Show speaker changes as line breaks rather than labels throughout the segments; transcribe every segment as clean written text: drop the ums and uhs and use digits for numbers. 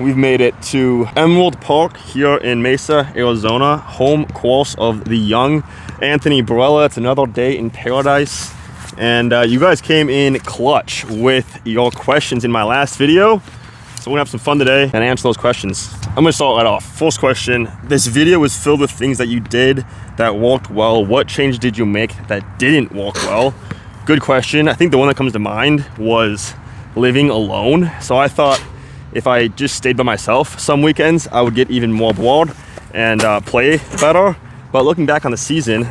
we've made it to Emerald Park here in Mesa, Arizona, home course of the young Anthony Barella. It's another day in paradise. And you guys came in clutch with your questions in my last video. So we're gonna have some fun today and answer those questions. I'm gonna start right off. First question, this video was filled with things that you did that worked well. What change did you make that didn't work well? Good question. I think the one that comes to mind was living alone. So I thought if I just stayed by myself some weekends, I would get even more bored and play better. But looking back on the season,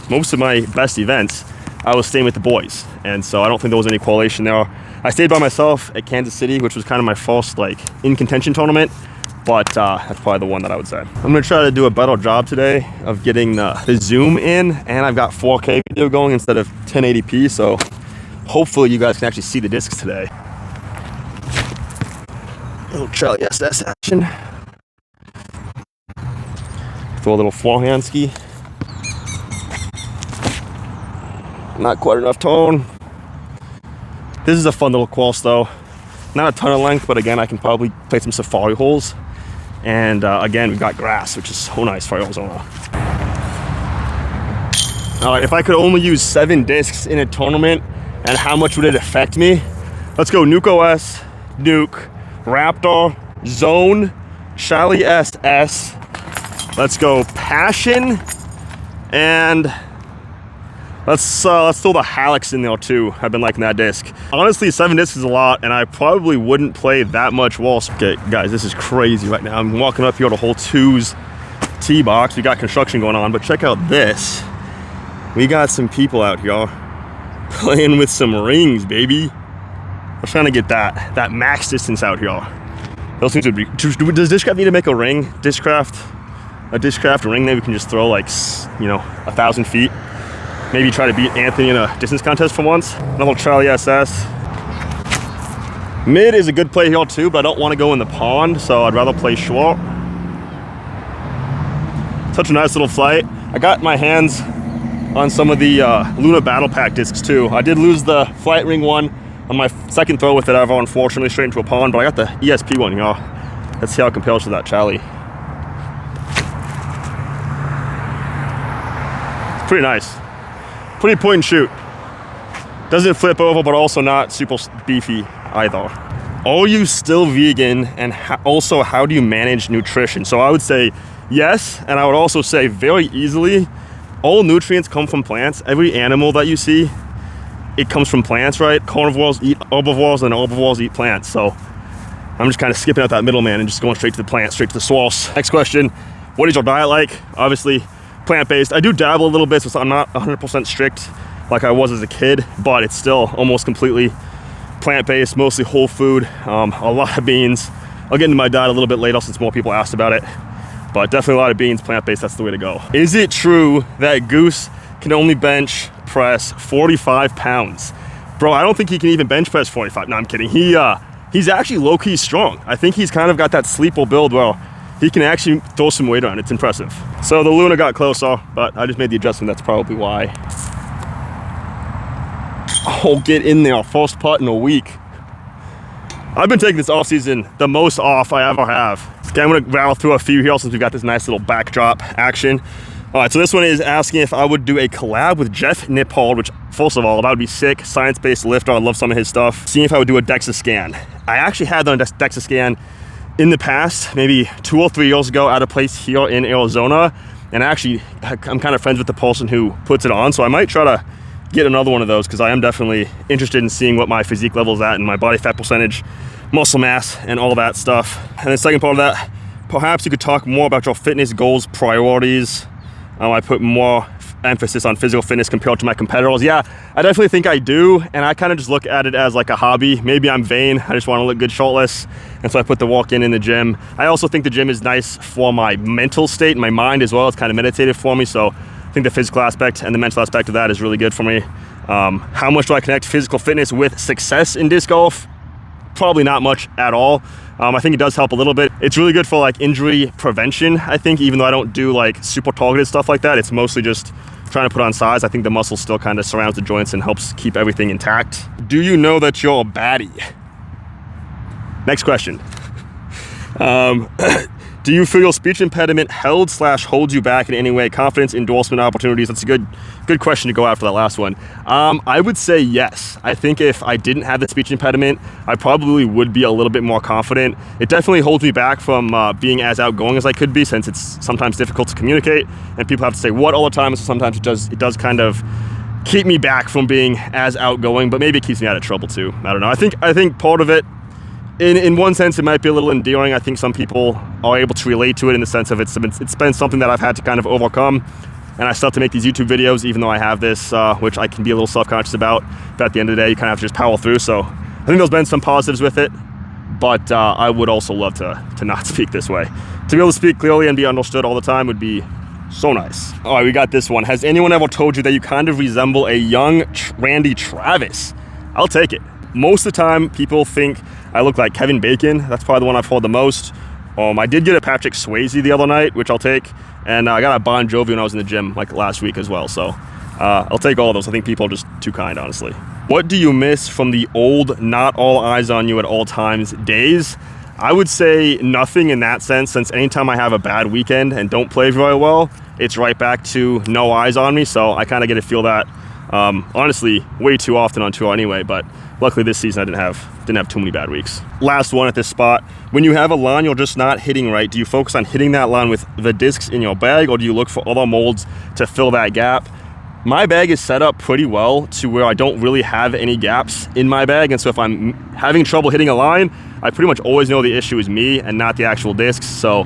most of my best events, I was staying with the boys. And so I don't think there was any correlation there. I stayed by myself at Kansas City, which was kind of my first like in contention tournament, but that's probably the one that I would say. I'm gonna try to do a better job today of getting the zoom in, and I've got 4K video going instead of 1080p, so hopefully you guys can actually see the discs today. Little Charlie SS action. Throw a little forehand ski. Not quite enough tone. This is a fun little course though. Not a ton of length, but again, I can probably play some safari holes. And again, we've got grass, which is so nice for Arizona. All right, if I could only use 7 discs in a tournament, and how much would it affect me? Let's go NUKE OS, NUKE, Raptor, Zone, Charlie SS. Let's go Passion, and let's throw the Hallex in there too. I've been liking that disc. Honestly, 7 discs is a lot, and I probably wouldn't play that much waltz. Okay, guys, this is crazy right now. I'm walking up here to hole 2's tee box. We got construction going on, but check out this. We got some people out here playing with some rings, baby. I'm trying to get that max distance out here. Those things would be. Does Discraft need to make a ring? A Discraft ring that we can just throw like, 1,000 feet. Maybe try to beat Anthony in a distance contest for once. Another Charlie SS. Mid is a good play here too, but I don't want to go in the pond, so I'd rather play short. Such a nice little flight. I got my hands on some of the Luna Battle Pack discs too. I did lose the flight ring one on my second throw with it ever, unfortunately, straight into a pond, but I got the ESP one here. Let's see how it compares to that Charlie. It's pretty nice. Pretty point and shoot. Doesn't flip over, but also not super beefy either. Are you still vegan? And also, how do you manage nutrition? So I would say yes, and I would also say very easily, all nutrients come from plants. Every animal that you see, it comes from plants, right? Carnivores eat herbivores, and herbivores eat plants. So I'm just kind of skipping out that middleman and just going straight to the plant, straight to the source. Next question, what is your diet like? Obviously, plant-based. I do dabble a little bit, so I'm not 100% strict like I was as a kid, but it's still almost completely plant-based, mostly whole food, a lot of beans. I'll get into my diet a little bit later since more people asked about it, but definitely a lot of beans, plant-based, that's the way to go. Is it true that Goose can only bench press 45 pounds? Bro, I don't think he can even bench press 45. No, I'm kidding. He's actually low-key strong. I think he's kind of got that sleeper build where he can actually throw some weight around. It's impressive. So the Luna got closer, but I just made the adjustment. That's probably why. Oh, get in there. First putt in a week. I've been taking this off-season the most off I ever have. Okay, I'm gonna rattle through a few here since we've got this nice little backdrop action. All right, so this one is asking if I would do a collab with Jeff Nippard, which, first of all, that would be sick. Science-based lifter, I love some of his stuff. Seeing if I would do a DEXA scan. I actually had done a DEXA scan in the past, maybe 2 or 3 years ago at a place here in Arizona. And actually, I'm kind of friends with the person who puts it on, so I might try to get another one of those because I am definitely interested in seeing what my physique level is at and my body fat percentage, muscle mass, and all that stuff. And the second part of that, perhaps you could talk more about your fitness goals, priorities. I put more emphasis on physical fitness compared to my competitors. Yeah, I definitely think I do, and I kind of just look at it as like a hobby. Maybe I'm vain, I just want to look good shirtless, and so I put the walk in the gym. I also think the gym is nice for my mental state and my mind as well. It's kind of meditative for me, so I think the physical aspect and the mental aspect of that is really good for me. How much do I connect physical fitness with success in disc golf? Probably not much at all. I think it does help a little bit. It's really good for like injury prevention, I think, even though I don't do like super targeted stuff like that. It's mostly just trying to put on size. I think the muscle still kind of surrounds the joints and helps keep everything intact. Do you know that you're a baddie? Next question. Do you feel your speech impediment held/holds you back in any way? Confidence, endorsement opportunities? That's a good question to go after that last one. I would say yes. I think if I didn't have the speech impediment, I probably would be a little bit more confident. It definitely holds me back from being as outgoing as I could be, since it's sometimes difficult to communicate and people have to say what all the time. So sometimes it does kind of keep me back from being as outgoing, but maybe it keeps me out of trouble too. I don't know. I think part of it, in one sense, it might be a little endearing. I think some people are able to relate to it in the sense of it's been something that I've had to kind of overcome, and I still have to make these YouTube videos, even though I have this, which I can be a little self-conscious about. But at the end of the day, you kind of have to just power through. So I think there's been some positives with it, but I would also love to not speak this way. To be able to speak clearly and be understood all the time would be so nice. All right, we got this one. Has anyone ever told you that you kind of resemble a young Randy Travis? I'll take it. Most of the time, people think I look like Kevin Bacon. That's probably the one I've heard the most. I did get a Patrick Swayze the other night, which I'll take. And I got a Bon Jovi when I was in the gym like last week as well. So I'll take all of those. I think people are just too kind, honestly. What do you miss from the old not all eyes on you at all times days? I would say nothing in that sense, since anytime I have a bad weekend and don't play very well, it's right back to no eyes on me. So I kind of get to feel that, honestly, way too often on tour anyway. But luckily this season I didn't have too many bad weeks. Last one at this spot. When you have a line you're just not hitting right, do you focus on hitting that line with the discs in your bag, or do you look for other molds to fill that gap? My bag is set up pretty well to where I don't really have any gaps in my bag, and so if I'm having trouble hitting a line, I pretty much always know the issue is me and not the actual discs. So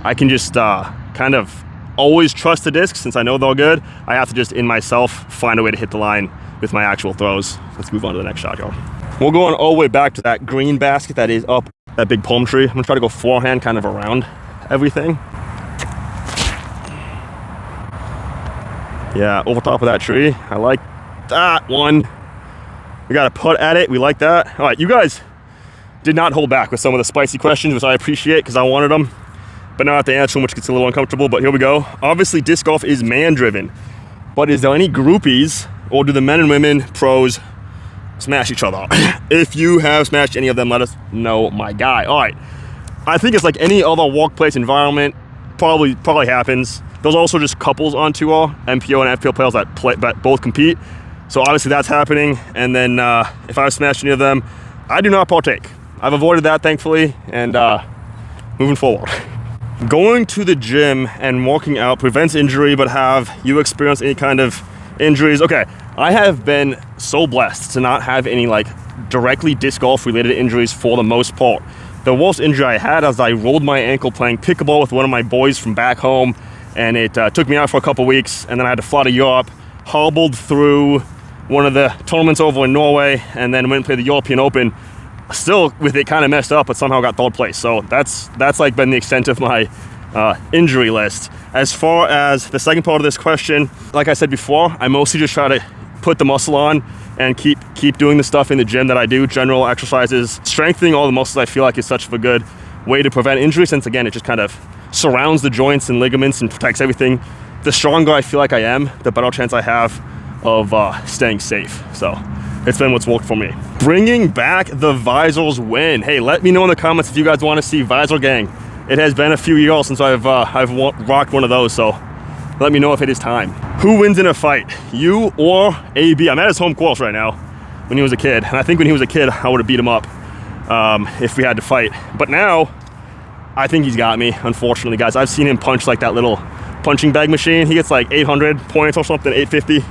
I can just kind of always trust the discs. Since I know they're good, I have to just in myself find a way to hit the line with my actual throws. Let's move on to the next shot, y'all. We're going all the way back to that green basket that is up that big palm tree. I'm gonna try to go forehand kind of around everything. Yeah, over top of that tree. I like that one. We got a putt at it. We like that. All right, you guys did not hold back with some of the spicy questions, which I appreciate because I wanted them. But now I have to answer them, which gets a little uncomfortable. But here we go. Obviously, disc golf is man-driven. But is there any groupies, or do the men and women pros smash each other? If you have smashed any of them, let us know, my guy. All right. I think it's like any other workplace environment. Probably happens. There's also just couples on tour, MPO and FPO players that both compete. So obviously that's happening. And then if I've smashed any of them, I do not partake. I've avoided that, thankfully, and moving forward. Going to the gym and working out prevents injury, but have you experienced any kind of injuries? Okay, I have been so blessed to not have any like directly disc golf related injuries for the most part. The worst injury I had is I rolled my ankle playing pickleball with one of my boys from back home, and it took me out for a couple weeks, and then I had to fly to Europe, hobbled through one of the tournaments over in Norway, and then went and played the European Open, still with it kind of messed up, but somehow got third place. So that's like been the extent of my injury list. As far as the second part of this question, like I said before, I mostly just try to put the muscle on and keep doing the stuff in the gym that I do, general exercises. Strengthening all the muscles I feel like is such a good way to prevent injury, since again, it just kind of surrounds the joints and ligaments and protects everything. The stronger I feel like I am, the better chance I have of staying safe. So it's been what's worked for me. Bringing back the visors win. Hey, let me know in the comments if you guys want to see Visor Gang. It has been a few years since I've rocked one of those, so let me know if it is time. Who wins in a fight, you or AB? I'm at his home course right now when he was a kid, and I think when he was a kid, I would have beat him up if we had to fight. But now, I think he's got me, unfortunately, guys. I've seen him punch like that little punching bag machine. He gets like 800 points or something, 850.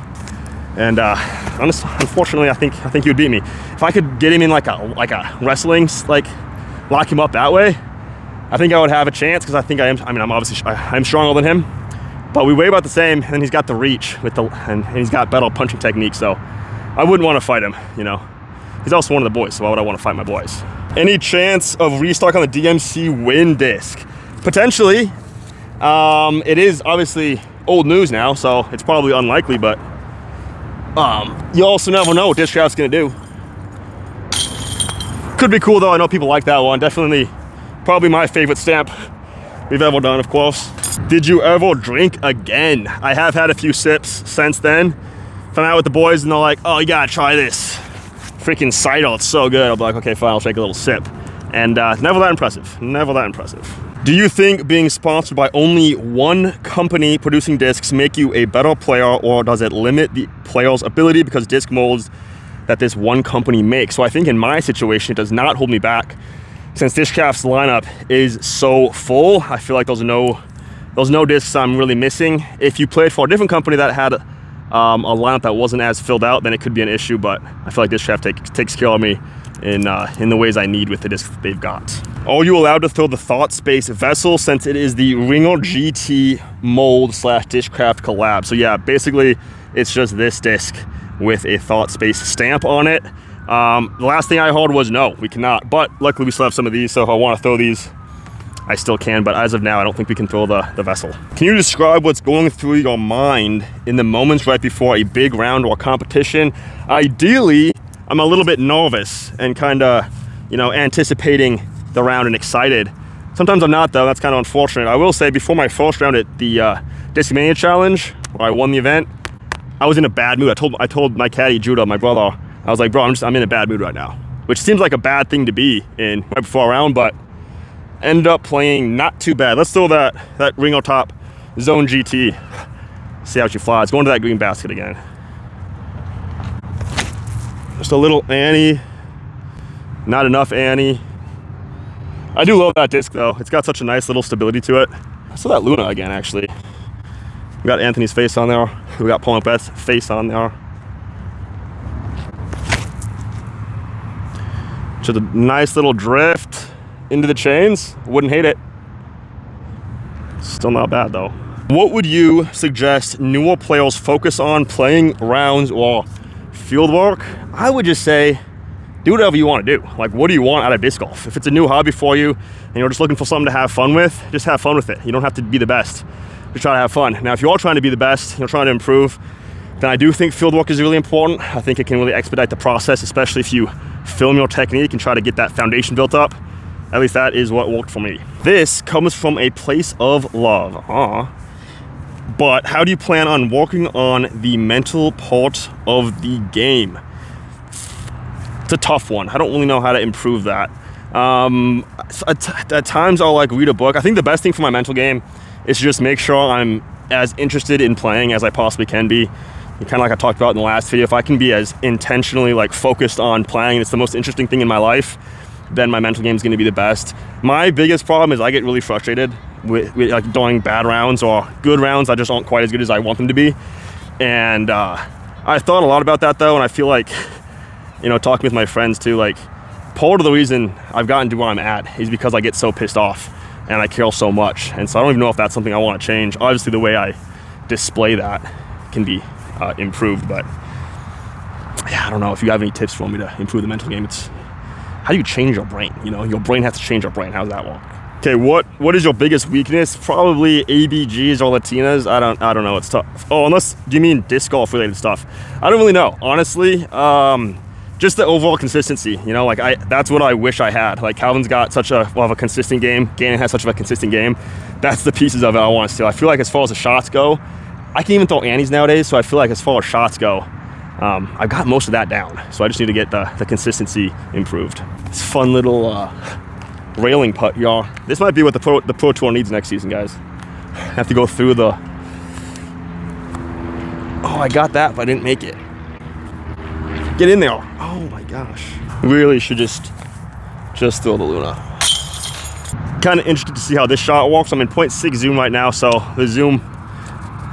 And unfortunately, I think he would beat me. If I could get him in like a wrestling, like lock him up that way, I think I would have a chance, because I think I'm obviously I'm stronger than him, but we weigh about the same, and he's got the reach and he's got better punching technique. So I wouldn't want to fight him, you know. He's also one of the boys, so why would I want to fight my boys? Any chance of restock on the DMC Win disc? Potentially. It is obviously old news now, so it's probably unlikely, but you also never know what Discraft's gonna do. Could be cool though. I know people like that one. Definitely, probably my favorite stamp we've ever done, of course. Did you ever drink again? I have had a few sips since then. If I'm out with the boys and they're like, oh, you gotta try this freaking cider, it's so good, I'll be like, okay, fine, I'll take a little sip. And never that impressive, never that impressive. Do you think being sponsored by only one company producing discs make you a better player, or does it limit the player's ability because disc molds that this one company makes? So I think in my situation, it does not hold me back. Since Discraft's lineup is so full, I feel like there's no discs I'm really missing. If you played for a different company that had a lineup that wasn't as filled out, then it could be an issue, but I feel like Discraft takes care of me in the ways I need with the discs they've got. Are you allowed to throw the Thought Space vessel since it is the Ringer GT mold / Discraft collab? So yeah, basically it's just this disc with a Thought Space stamp on it. The last thing I heard was no, we cannot, but luckily we still have some of these, so if I want to throw these, I still can, but as of now, I don't think we can throw the vessel. Can you describe what's going through your mind in the moments right before a big round or competition? Ideally, I'm a little bit nervous and kind of, anticipating the round and excited. Sometimes I'm not though, that's kind of unfortunate. I will say before my first round at the Discmania Challenge, where I won the event, I was in a bad mood. I told my caddy, Judah, my brother, I was like, bro, I'm in a bad mood right now. Which seems like a bad thing to be in right before a round, but ended up playing not too bad. Let's throw that Ringer Top Zone GT. See how she flies. Going to that green basket again. Just a little Annie. Not enough Annie. I do love that disc though. It's got such a nice little stability to it. I saw that Luna again actually. We got Anthony's face on there. We got Paul McBeth's face on there. Just a nice little drift into the chains. Wouldn't hate it. Still not bad though. What would you suggest newer players focus on playing rounds or field work? I would just say, do whatever you want to do. Like, what do you want out of disc golf? If it's a new hobby for you and you're just looking for something to have fun with, just have fun with it. You don't have to be the best. Just try to have fun. Now, if you are trying to be the best, you're trying to improve, then I do think field work is really important. I think it can really expedite the process, especially if you film your technique and try to get that foundation built up. At least that is what worked for me. This comes from a place of love. But how do you plan on working on the mental part of the game? It's a tough one. I don't really know how to improve that. At times I'll like read a book. I think the best thing for my mental game is to just make sure I'm as interested in playing as I possibly can be. Kind of like I talked about in the last video, if I can be as intentionally like focused on playing, it's the most interesting thing in my life, then my mental game is going to be the best. My biggest problem is I get really frustrated with like doing bad rounds or good rounds that just aren't quite as good as I want them to be. And I thought a lot about that though, and I feel like, talking with my friends too, like part of the reason I've gotten to where I'm at is because I get so pissed off and I care so much. And so I don't even know if that's something I want to change. Obviously the way I display that can be improved, but yeah, I don't know if you have any tips for me to improve the mental game. It's how do you change your brain? Your brain has to change your brain. How does that work? Okay, what is your biggest weakness? Probably ABGs or Latinas. I don't know. It's tough. Oh, unless do you mean disc golf related stuff? I don't really know, honestly. Just the overall consistency. That's what I wish I had. Like Calvin's got such a consistent game. Gannon has such a consistent game. That's the pieces of it I want to steal. I feel like as far as the shots go, I can even throw Annies nowadays. So I feel like as far as shots go, I've got most of that down. So I just need to get the consistency improved. It's a fun little railing putt, y'all. This might be what the Pro Tour needs next season, guys. I have to go through the... Oh, I got that, but I didn't make it. Get in there. Oh my gosh. Really should just throw the Luna. Kind of interested to see how this shot works. I'm in 0.6 zoom right now, so the zoom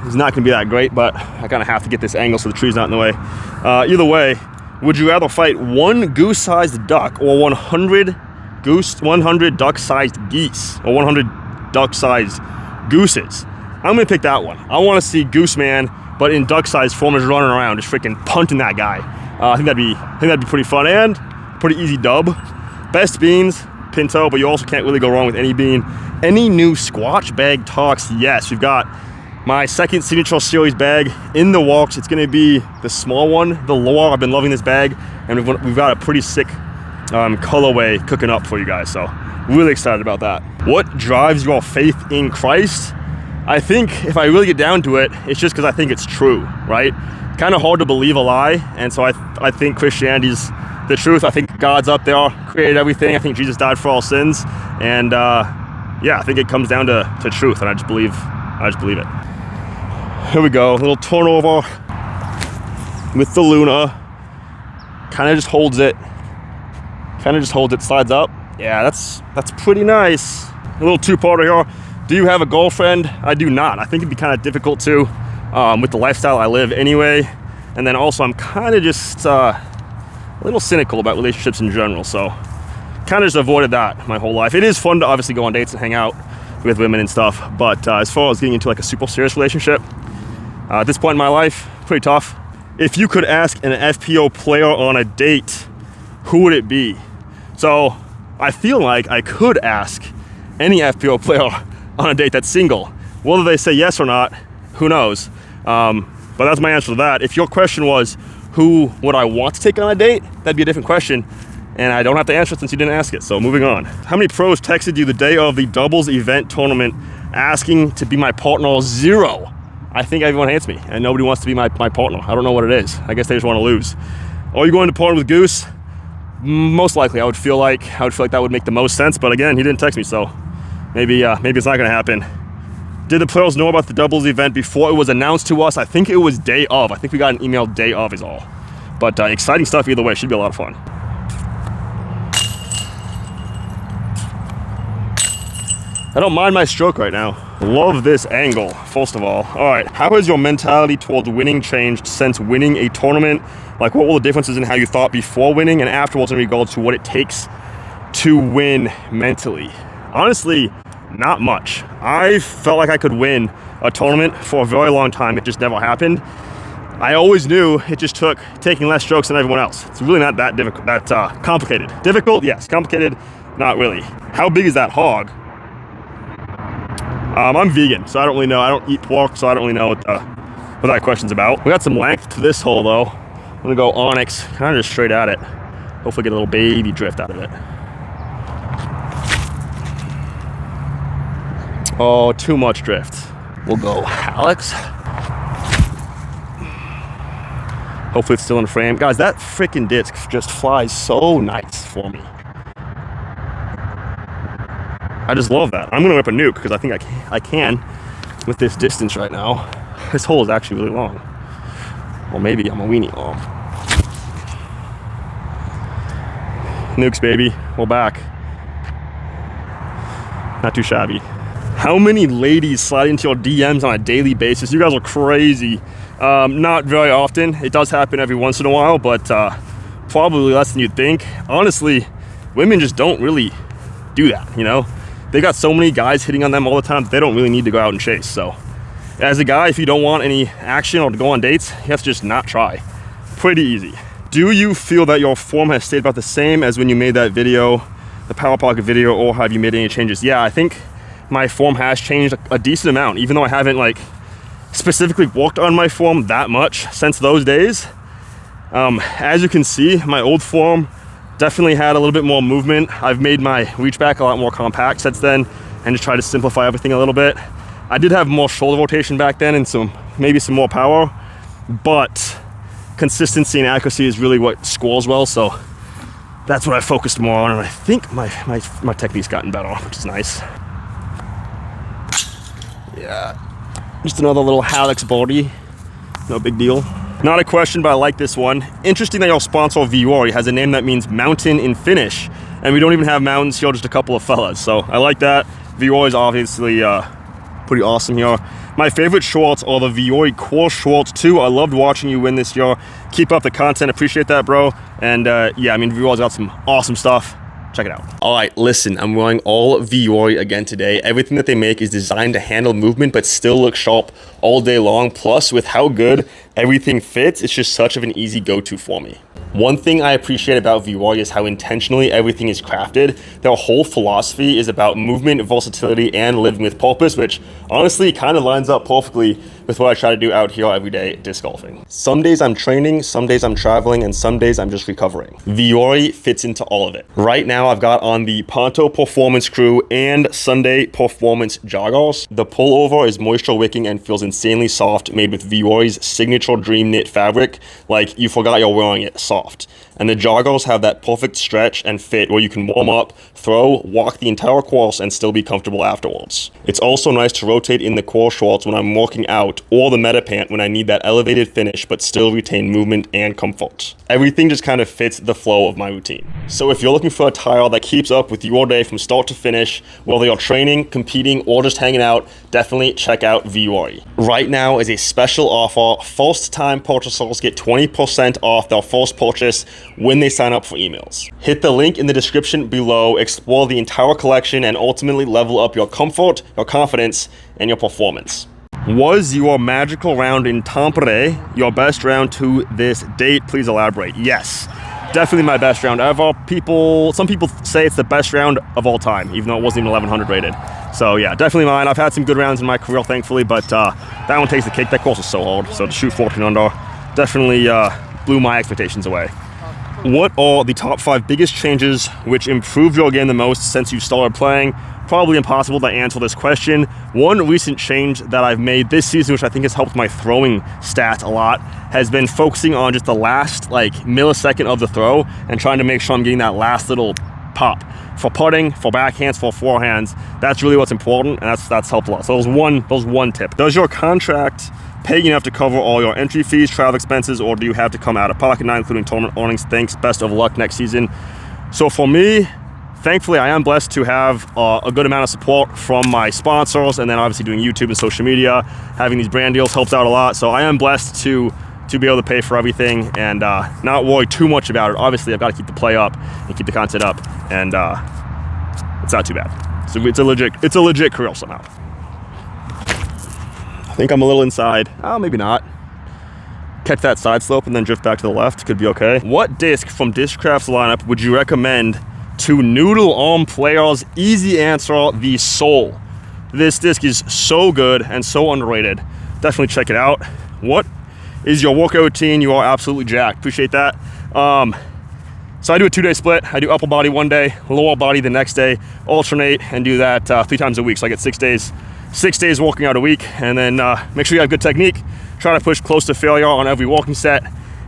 is not going to be that great, but I kind of have to get this angle so the tree's not in the way. Either way, would you rather fight one goose-sized duck or 100 duck-sized geese or 100 duck-sized gooses? I'm going to pick that one. I want to see Goose Man, but in duck-sized form, is running around, just freaking punting that guy. I think that'd be pretty fun and pretty easy dub. Best beans, Pinto, but you also can't really go wrong with any bean. Any new Squatch bag talks? Yes, we've got my second Signature Series bag in the works. It's going to be the small one, the Lore. I've been loving this bag, and we've got a pretty sick colorway cooking up for you guys, so really excited about that. What drives your faith in Christ? I think if I really get down to it, it's just because I think it's true, right? Kind of hard to believe a lie, and so I think Christianity's the truth. I think God's up there, created everything. I think Jesus died for all sins, and yeah, I think it comes down to truth, and I just believe it. Here we go, a little turnover with the Luna. Kind of just holds it, slides up. Yeah, that's pretty nice. A little two-parter here. Do you have a girlfriend? I do not. I think it'd be kind of difficult to, with the lifestyle I live anyway. And then also I'm kind of just a little cynical about relationships in general, so kind of just avoided that my whole life. It is fun to obviously go on dates and hang out with women and stuff, but as far as getting into like a super serious relationship, at this point in my life, pretty tough. If you could ask an FPO player on a date, who would it be? So I feel like I could ask any FPO player on a date that's single. Whether they say yes or not, who knows? But that's my answer to that. If your question was, who would I want to take on a date? That'd be a different question, and I don't have to answer it since you didn't ask it, so moving on. How many pros texted you the day of the doubles event tournament asking to be my partner? 0. I think everyone hates me, and nobody wants to be my partner. I don't know what it is. I guess they just want to lose. Are you going to partner with Goose? Most likely. I would feel like that would make the most sense, but again, he didn't text me, so maybe it's not gonna happen. Did the players know about the doubles event before it was announced to us? I think it was day of. I think we got an email day of is all. But exciting stuff either way. Should be a lot of fun. I don't mind my stroke right now. Love this angle, first of all. All right, how has your mentality towards winning changed since winning a tournament? Like, what were the differences in how you thought before winning and afterwards in regards to what it takes to win mentally? Honestly, not much. I felt like I could win a tournament for a very long time. It just never happened. I always knew it just took taking less strokes than everyone else. It's really not that difficult, complicated. Difficult, yes. Complicated, not really. How big is that hog? I'm vegan, so I don't really know. I don't eat pork, so I don't really know what that question's about. We got some length to this hole though. I'm gonna go onyx, kind of just straight at it. Hopefully get a little baby drift out of it. Oh, too much drift. We'll go Alex. Hopefully it's still in frame. Guys, that freaking disc just flies so nice for me. I just love that. I'm gonna whip a nuke because I think I can with this distance right now. This hole is actually really long. Or maybe I'm a weenie long. Nukes, baby. We're back. Not too shabby. How many ladies slide into your DMs on a daily basis? You guys are crazy. Not very often. It does happen every once in a while, but probably less than you'd think. Honestly, women just don't really do that, you know? They got so many guys hitting on them all the time that they don't really need to go out and chase. So as a guy, if you don't want any action or to go on dates, you have to just not try. Pretty easy. Do you feel that your form has stayed about the same as when you made that video, the Power Pocket video, or have you made any changes? Yeah, I think my form has changed a decent amount, even though I haven't like specifically worked on my form that much since those days. As you can see, my old form definitely had a little bit more movement. I've made my reach back a lot more compact since then and just try to simplify everything a little bit. I did have more shoulder rotation back then and maybe some more power, but consistency and accuracy is really what scores well, so that's what I focused more on, and I think my technique's gotten better, which is nice. Yeah, just another little Alex body, no big deal. Not a question, but I like this one. Interesting that your sponsor, Vuori, has a name that means mountain in Finnish, and we don't even have mountains here, just a couple of fellas. So I like that. Vuori is obviously pretty awesome here. My favorite shorts are the Vuori core shorts too. I loved watching you win this year. Keep up the content, appreciate that, bro. And yeah, I mean, Vuori's got some awesome stuff. Check it out. All right, listen, I'm wearing all Vuori again today. Everything that they make is designed to handle movement, but still look sharp all day long. Plus, with how good everything fits, it's just such of an easy go-to for me. One thing I appreciate about Vuori is how intentionally everything is crafted. Their whole philosophy is about movement, versatility, and living with purpose, which honestly kind of lines up perfectly with what I try to do out here every day disc golfing. Some days I'm training, some days I'm traveling, and some days I'm just recovering. Vuori fits into all of it. Right now I've got on the Ponto Performance Crew and Sunday Performance joggers. The pullover is moisture wicking and feels insanely soft, made with Vuori's signature dream knit fabric, like you forgot you're wearing it soft. And the joggers have that perfect stretch and fit where you can warm up, throw, walk the entire course, and still be comfortable afterwards. It's also nice to rotate in the core shorts when I'm working out, or the meta pant when I need that elevated finish but still retain movement and comfort. Everything just kind of fits the flow of my routine. So if you're looking for a tire that keeps up with your day from start to finish, whether you're training, competing, or just hanging out, definitely check out Vuori. Right now is a special offer. First-time purchasers get 20% off their first purchase when they sign up for emails. Hit the link in the description below, explore the entire collection, and ultimately level up your comfort, your confidence, and your performance. Was your magical round in Tampere your best round to this date? Please elaborate. Yes, definitely my best round ever. Some people say it's the best round of all time, even though it wasn't even 1100 rated. So yeah, definitely mine. I've had some good rounds in my career, thankfully, but that one takes the cake. That course was so hard. So to shoot 14 under definitely blew my expectations away. What are the top 5 biggest changes which improved your game the most since you started playing? Probably impossible to answer this question. One recent change that I've made this season, which I think has helped my throwing stats a lot, has been focusing on just the last millisecond of the throw and trying to make sure I'm getting that last little pop. For putting, for backhands, for forehands, that's really what's important, and that's helped a lot. So that was one tip. Does your contract pay enough to cover all your entry fees, travel expenses, or do you have to come out of pocket, not including tournament earnings? Thanks, best of luck next season. So for me, thankfully, I am blessed to have a good amount of support from my sponsors, and then obviously doing YouTube and social media, having these brand deals helps out a lot. So I am blessed to be able to pay for everything and not worry too much about it. Obviously, I've got to keep the play up and keep the content up, and it's not too bad. So it's a legit career somehow. I think I'm a little inside. Oh, maybe not. Catch that side slope and then drift back to the left. Could be okay. What disc from Discraft's lineup would you recommend to noodle arm players? Easy answer, the Soul. This disc is so good and so underrated. Definitely check it out. What is your workout routine? You are absolutely jacked. Appreciate that. So I do a 2-day split. I do upper body one day, lower body the next day, alternate, and do that 3 times a week. So I get 6 days working out a week, and then make sure you have good technique. Try to push close to failure on every walking set,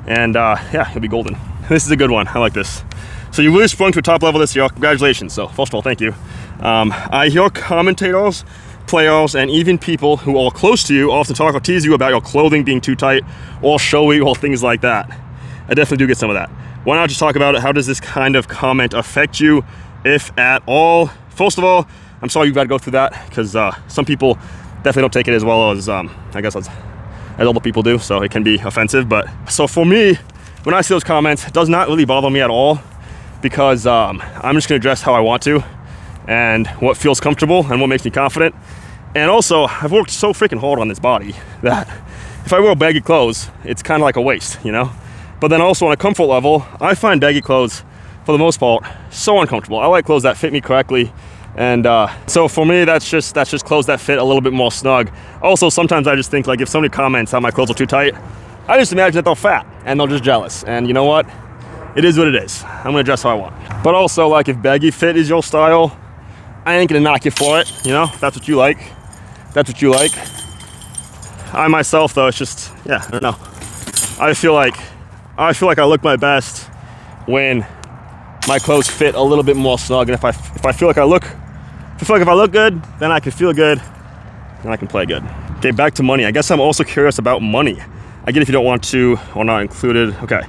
and yeah, you'll be golden. This is a good one. I like this. So you really sprung to a top level this year. Congratulations. So first of all, thank you. I hear commentators, players, and even people who are close to you often talk or tease you about your clothing being too tight or showy or things like that. I definitely do get some of that. Why not just talk about it? How does this kind of comment affect you, if at all? First of all, I'm sorry you've got to go through that, because some people definitely don't take it as well as, I guess, as other people do, so it can be offensive. But so for me, when I see those comments, it does not really bother me at all, because I'm just going to dress how I want to and what feels comfortable and what makes me confident. And also, I've worked so freaking hard on this body that if I wear baggy clothes, it's kind of like a waste, you know? But then also on a comfort level, I find baggy clothes, for the most part, so uncomfortable. I like clothes that fit me correctly. And so for me, that's just clothes that fit a little bit more snug. Also, sometimes I just think, like, if somebody comments how my clothes are too tight, I just imagine that they're fat and they're just jealous. And you know what? It is what it is. I'm gonna dress how I want. But also, like, if baggy fit is your style, I ain't gonna knock you for it, you know? That's what you like. That's what you like. I myself, though, it's just, yeah, I don't know. I feel like I look my best when my clothes fit a little bit more snug, and if I feel like if I look good, then I can feel good, and I can play good. Okay, back to money. I guess I'm also curious about money. I get if you don't want to or not included. Okay,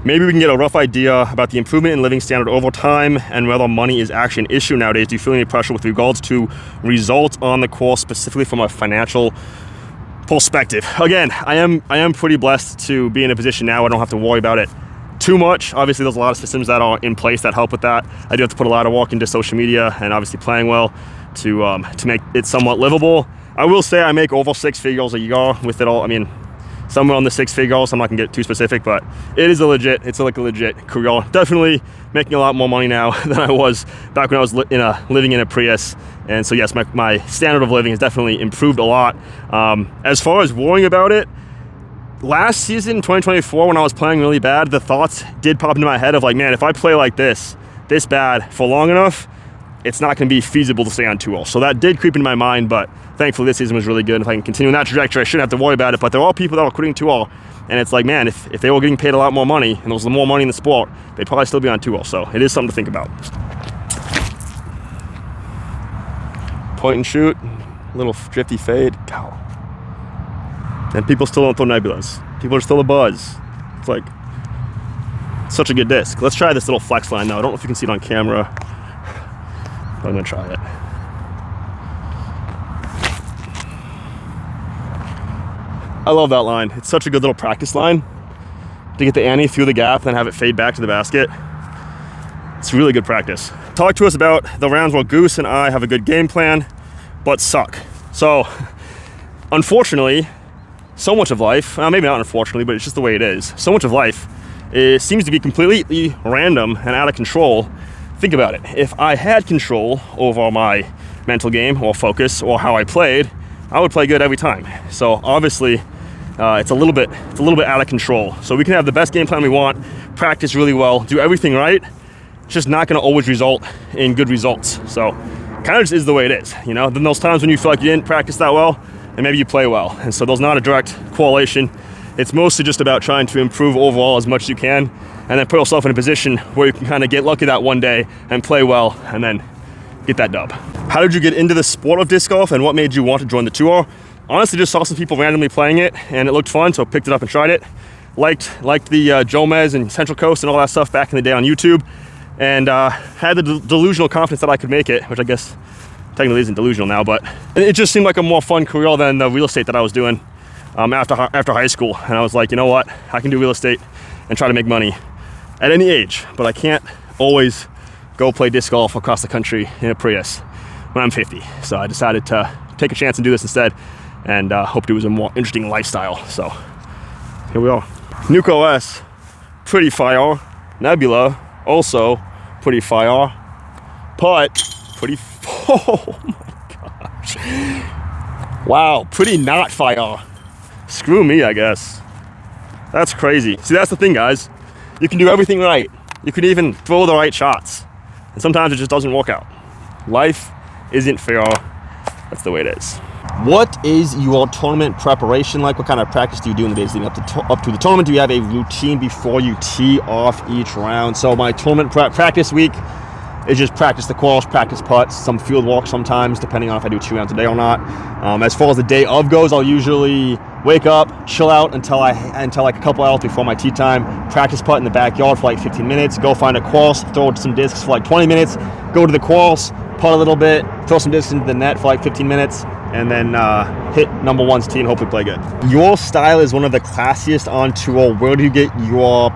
maybe we can get a rough idea about the improvement in living standard over time and whether money is actually an issue nowadays. Do you feel any pressure with regards to results on the course, specifically from a financial perspective? Again, I am pretty blessed to be in a position now I don't have to worry about it too much. Obviously, there's a lot of systems that are in place that help with that. I do have to put a lot of work into social media and obviously playing well to make it somewhat livable. I will say I make over 6 figures a year with it all. I mean, somewhere on the 6 figures. I'm not gonna get too specific, but it's like a legit career. Definitely making a lot more money now than I was back when I was living in a Prius. And so yes, my standard of living has definitely improved a lot. As far as worrying about it, last season, 2024, when I was playing really bad, the thoughts did pop into my head of like, man, if I play like this bad for long enough, it's not going to be feasible to stay on 2 holes. So that did creep into my mind, but thankfully this season was really good. If I can continue in that trajectory, I shouldn't have to worry about it. But there are people that are quitting 2 hole, and it's like, man, if they were getting paid a lot more money and there was more money in the sport, they'd probably still be on 2 hole. So it is something to think about. Point and shoot, little drifty fade. Go. And people still don't throw nebulas. People are still a buzz. It's like such a good disc. Let's try this little flex line though. I don't know if you can see it on camera, but I'm gonna try it. I love that line. It's such a good little practice line to get the ante through the gap, then have it fade back to the basket. It's really good practice. Talk to us about the rounds where Goose and I have a good game plan, but suck. So, unfortunately, so much of life, maybe not unfortunately, but it's just the way it is. So much of life seems to be completely random and out of control. Think about it. If I had control over my mental game or focus or how I played, I would play good every time. So obviously, it's a little bit out of control. So we can have the best game plan we want, practice really well, do everything right. It's just not going to always result in good results. So kind of just is the way it is, you know. Then those times when you feel like you didn't practice that well, and maybe you play well. And so there's not a direct correlation. It's mostly just about trying to improve overall as much as you can, and then put yourself in a position where you can kind of get lucky that one day and play well, and then get that dub. How did you get into the sport of disc golf, and what made you want to join the tour? Honestly, just saw some people randomly playing it, and it looked fun, so picked it up and tried it. Liked the Jomez and Central Coast and all that stuff back in the day on YouTube, and had the delusional confidence that I could make it, which I guess technically isn't delusional now, but it just seemed like a more fun career than the real estate that I was doing after high school. And I was like, you know what, I can do real estate and try to make money at any age, but I can't always go play disc golf across the country in a Prius when I'm 50. So I decided to take a chance and do this instead, and hoped it was a more interesting lifestyle. So here we are. NUKE OS, pretty fire. Nebula, also pretty fire. Putt, pretty, oh my gosh. Wow, pretty not fire. Screw me, I guess. That's crazy. See, that's the thing, guys. You can do everything right. You can even throw the right shots. And sometimes it just doesn't work out. Life isn't fair. That's the way it is. What is your tournament preparation like? What kind of practice do you do in the days leading up to the tournament? Do you have a routine before you tee off each round? So my tournament practice week is just practice the course, practice putts, some field walk sometimes, depending on if I do 2 rounds a day or not. As far as the day of goes, I'll usually wake up, chill out until like a couple hours before my tee time, practice putt in the backyard for like 15 minutes, go find a course, throw some discs for like 20 minutes, go to the course, putt a little bit, throw some discs into the net for like 15 minutes, and then hit number one's tee and hopefully play good. Your style is one of the classiest on tour. Where do you get your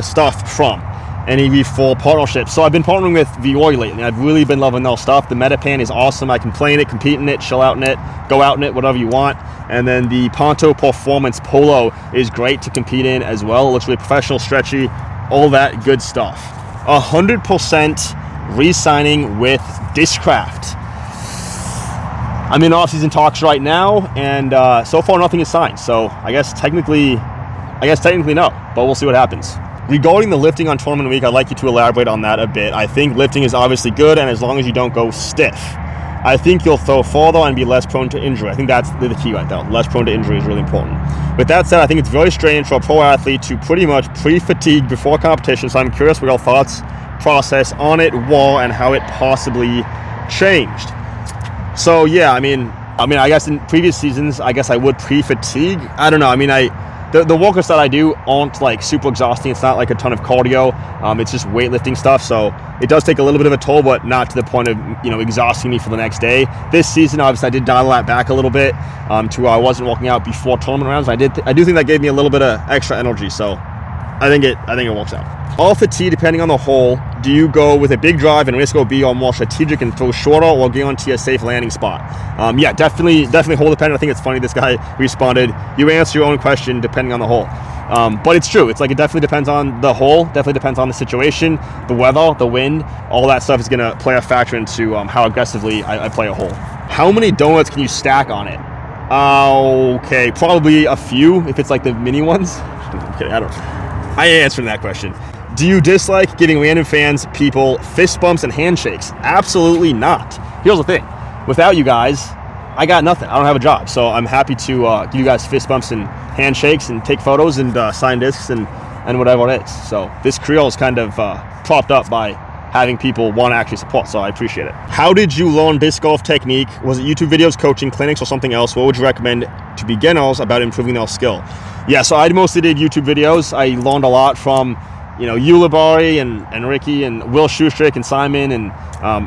stuff from? Any full partnerships? So I've been partnering with Vuori lately. I've really been loving their stuff. The Metapan is awesome. I can play in it, compete in it, chill out in it, go out in it, whatever you want. And then the Ponto Performance Polo is great to compete in as well. It looks really professional, stretchy, all that good stuff. 100% re-signing with Discraft. I'm in off-season talks right now, and so far nothing is signed. So I guess technically no, but we'll see what happens. Regarding the lifting on tournament week, I'd like you to elaborate on that a bit. I think lifting is obviously good, and as long as you don't go stiff, I think you'll throw farther and be less prone to injury. I think that's the key right there. Less prone to injury is really important. With that said, I think it's very strange for a pro athlete to pretty much pre-fatigue before competition, so I'm curious what your thoughts process on it were and how it possibly changed. So yeah, I mean, I guess in previous seasons, I guess I would pre-fatigue. I don't know. I mean, the workouts that I do aren't like super exhausting. It's not like a ton of cardio. It's just weightlifting stuff. So it does take a little bit of a toll, but not to the point of, you know, exhausting me for the next day. This season, obviously, I did dial that back a little bit to where I wasn't working out before tournament rounds. I do think that gave me a little bit of extra energy. So I think it works out. Off the tee, depending on the hole, do you go with a big drive and risk OB, or more strategic and throw shorter, or get onto a safe landing spot? Yeah, definitely hole dependent. I think it's funny this guy responded, you answer your own question depending on the hole. But it's true. It's like it definitely depends on the hole, definitely depends on the situation, the weather, the wind, all that stuff is going to play a factor into how aggressively I play a hole. How many donuts can you stack on it? Okay, probably a few if it's like the mini ones. I'm kidding, I answered that question. Do you dislike giving random fans, people, fist bumps and handshakes? Absolutely not. Here's the thing. Without you guys, I got nothing. I don't have a job. So I'm happy to give you guys fist bumps and handshakes and take photos and sign discs and whatever it is. So this career is kind of propped up by having people want to actually support, so I appreciate it. How did you learn disc golf technique? Was it YouTube videos, coaching, clinics, or something else? What would you recommend to beginners about improving their skill? Yeah, so I mostly did YouTube videos. I learned a lot from, you know, Vuori and Ricky and Will Schustrick and Simon and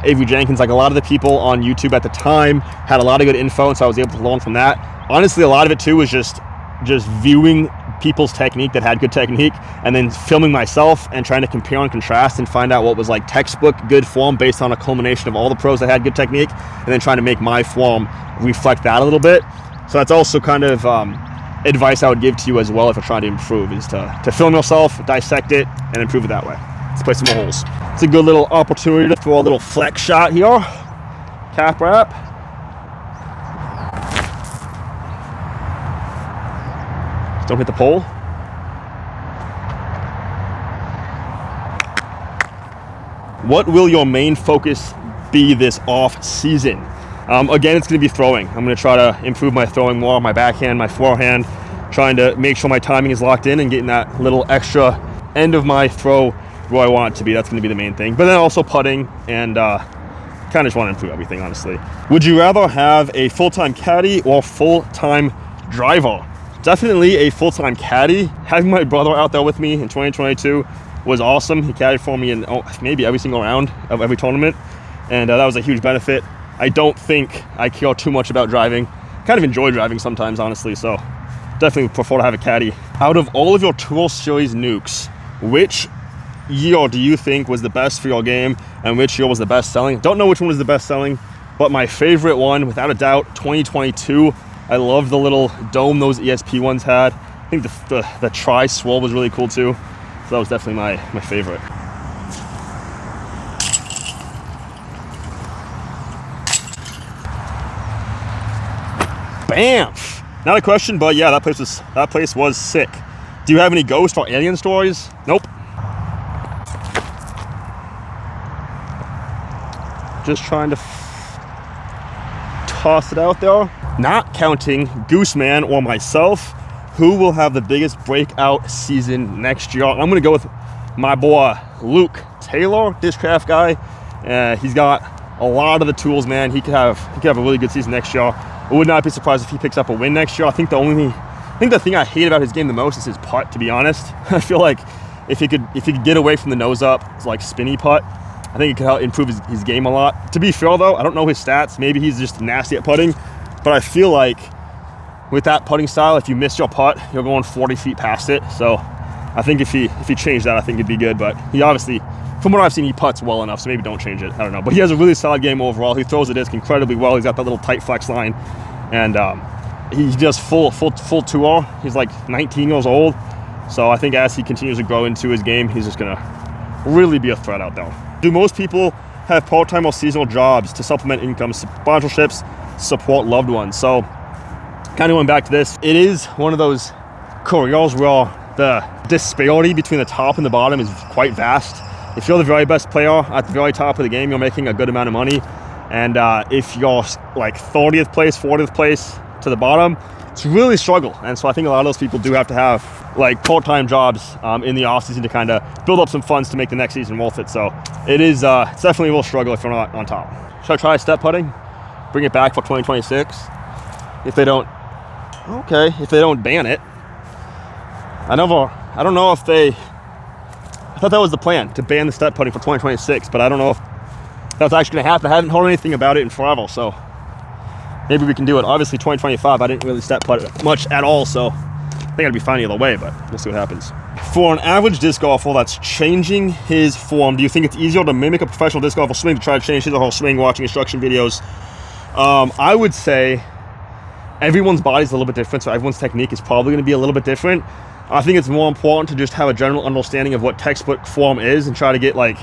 Avery Jenkins. Like, a lot of the people on YouTube at the time had a lot of good info, and so I was able to learn from that. Honestly, a lot of it too was just viewing people's technique that had good technique, and then filming myself and trying to compare and contrast and find out what was like textbook good form based on a culmination of all the pros that had good technique, and then trying to make my form reflect that a little bit. So that's also kind of advice I would give to you as well if you're trying to improve, is to film yourself, dissect it, and improve it that way. Let's play some more holes. It's a good little opportunity to throw a little flex shot here. Cap wrap. Don't hit the pole. What will your main focus be this off season? Again, it's going to be throwing. I'm going to try to improve my throwing more, my backhand, my forehand, trying to make sure my timing is locked in and getting that little extra end of my throw where I want it to be. That's going to be the main thing. But then also putting and kind of just want to improve everything, honestly. Would you rather have a full-time caddy or full-time driver? Definitely a full-time caddy. Having my brother out there with me in 2022 was awesome. He caddied for me in maybe every single round of every tournament, and that was a huge benefit. I don't think I care too much about driving. Kind of enjoy driving sometimes, honestly, so definitely prefer to have a caddy. Out of all of your Tour Series nukes, which year do you think was the best for your game, and which year was the best selling? Don't know which one was the best selling, but my favorite one, without a doubt, 2022. I love the little dome those ESP ones had. I think the tri-swirl was really cool too. So that was definitely my favorite. Bamf! Not a question, but yeah, that place was sick. Do you have any ghost or alien stories? Nope. Just trying to toss it out there. Not counting Gooseman or myself, who will have the biggest breakout season next year? I'm gonna go with my boy Luke Taylor, Discraft guy. He's got a lot of the tools, man. He could have a really good season next year. I would not be surprised if he picks up a win next year. I think the thing I hate about his game the most is his putt, to be honest. I feel like if he could get away from the nose up, it's like spinny putt, I think it could help improve his game a lot. To be fair though, I don't know his stats. Maybe he's just nasty at putting. But I feel like with that putting style, if you miss your putt, you're going 40 feet past it. So I think if he changed that, I think it'd be good. But he obviously, from what I've seen, he putts well enough, so maybe don't change it. I don't know. But he has a really solid game overall. He throws the disc incredibly well. He's got that little tight flex line. And he does full tour. He's like 19 years old. So I think as he continues to grow into his game, he's just going to really be a threat out there. Do most people have part-time or seasonal jobs to supplement income, sponsorships, support loved ones? So kind of going back to this, it is one of those careers where the disparity between the top and the bottom is quite vast. If you're the very best player at the very top of the game, you're making a good amount of money. And if you're like 30th place, 40th place to the bottom, it's really struggle. And so I think a lot of those people do have to have like part-time jobs in the off season to kind of build up some funds to make the next season worth it. So it's definitely a little struggle if you're not on top. Should I try step putting? Bring it back for 2026? If they don't ban it. I don't know if I thought that was the plan, to ban the step putting for 2026, but I don't know if that's actually gonna happen. I haven't heard anything about it in forever, so maybe we can do it. Obviously 2025, I didn't really step putt much at all, so I think I'd be fine either way, but we'll see what happens. For an average disc golfer that's changing his form, do you think it's easier to mimic a professional disc golfer swing to try to change his whole swing watching instruction videos? I would say everyone's body is a little bit different, so everyone's technique is probably going to be a little bit different. I think it's more important to just have a general understanding of what textbook form is and try to get like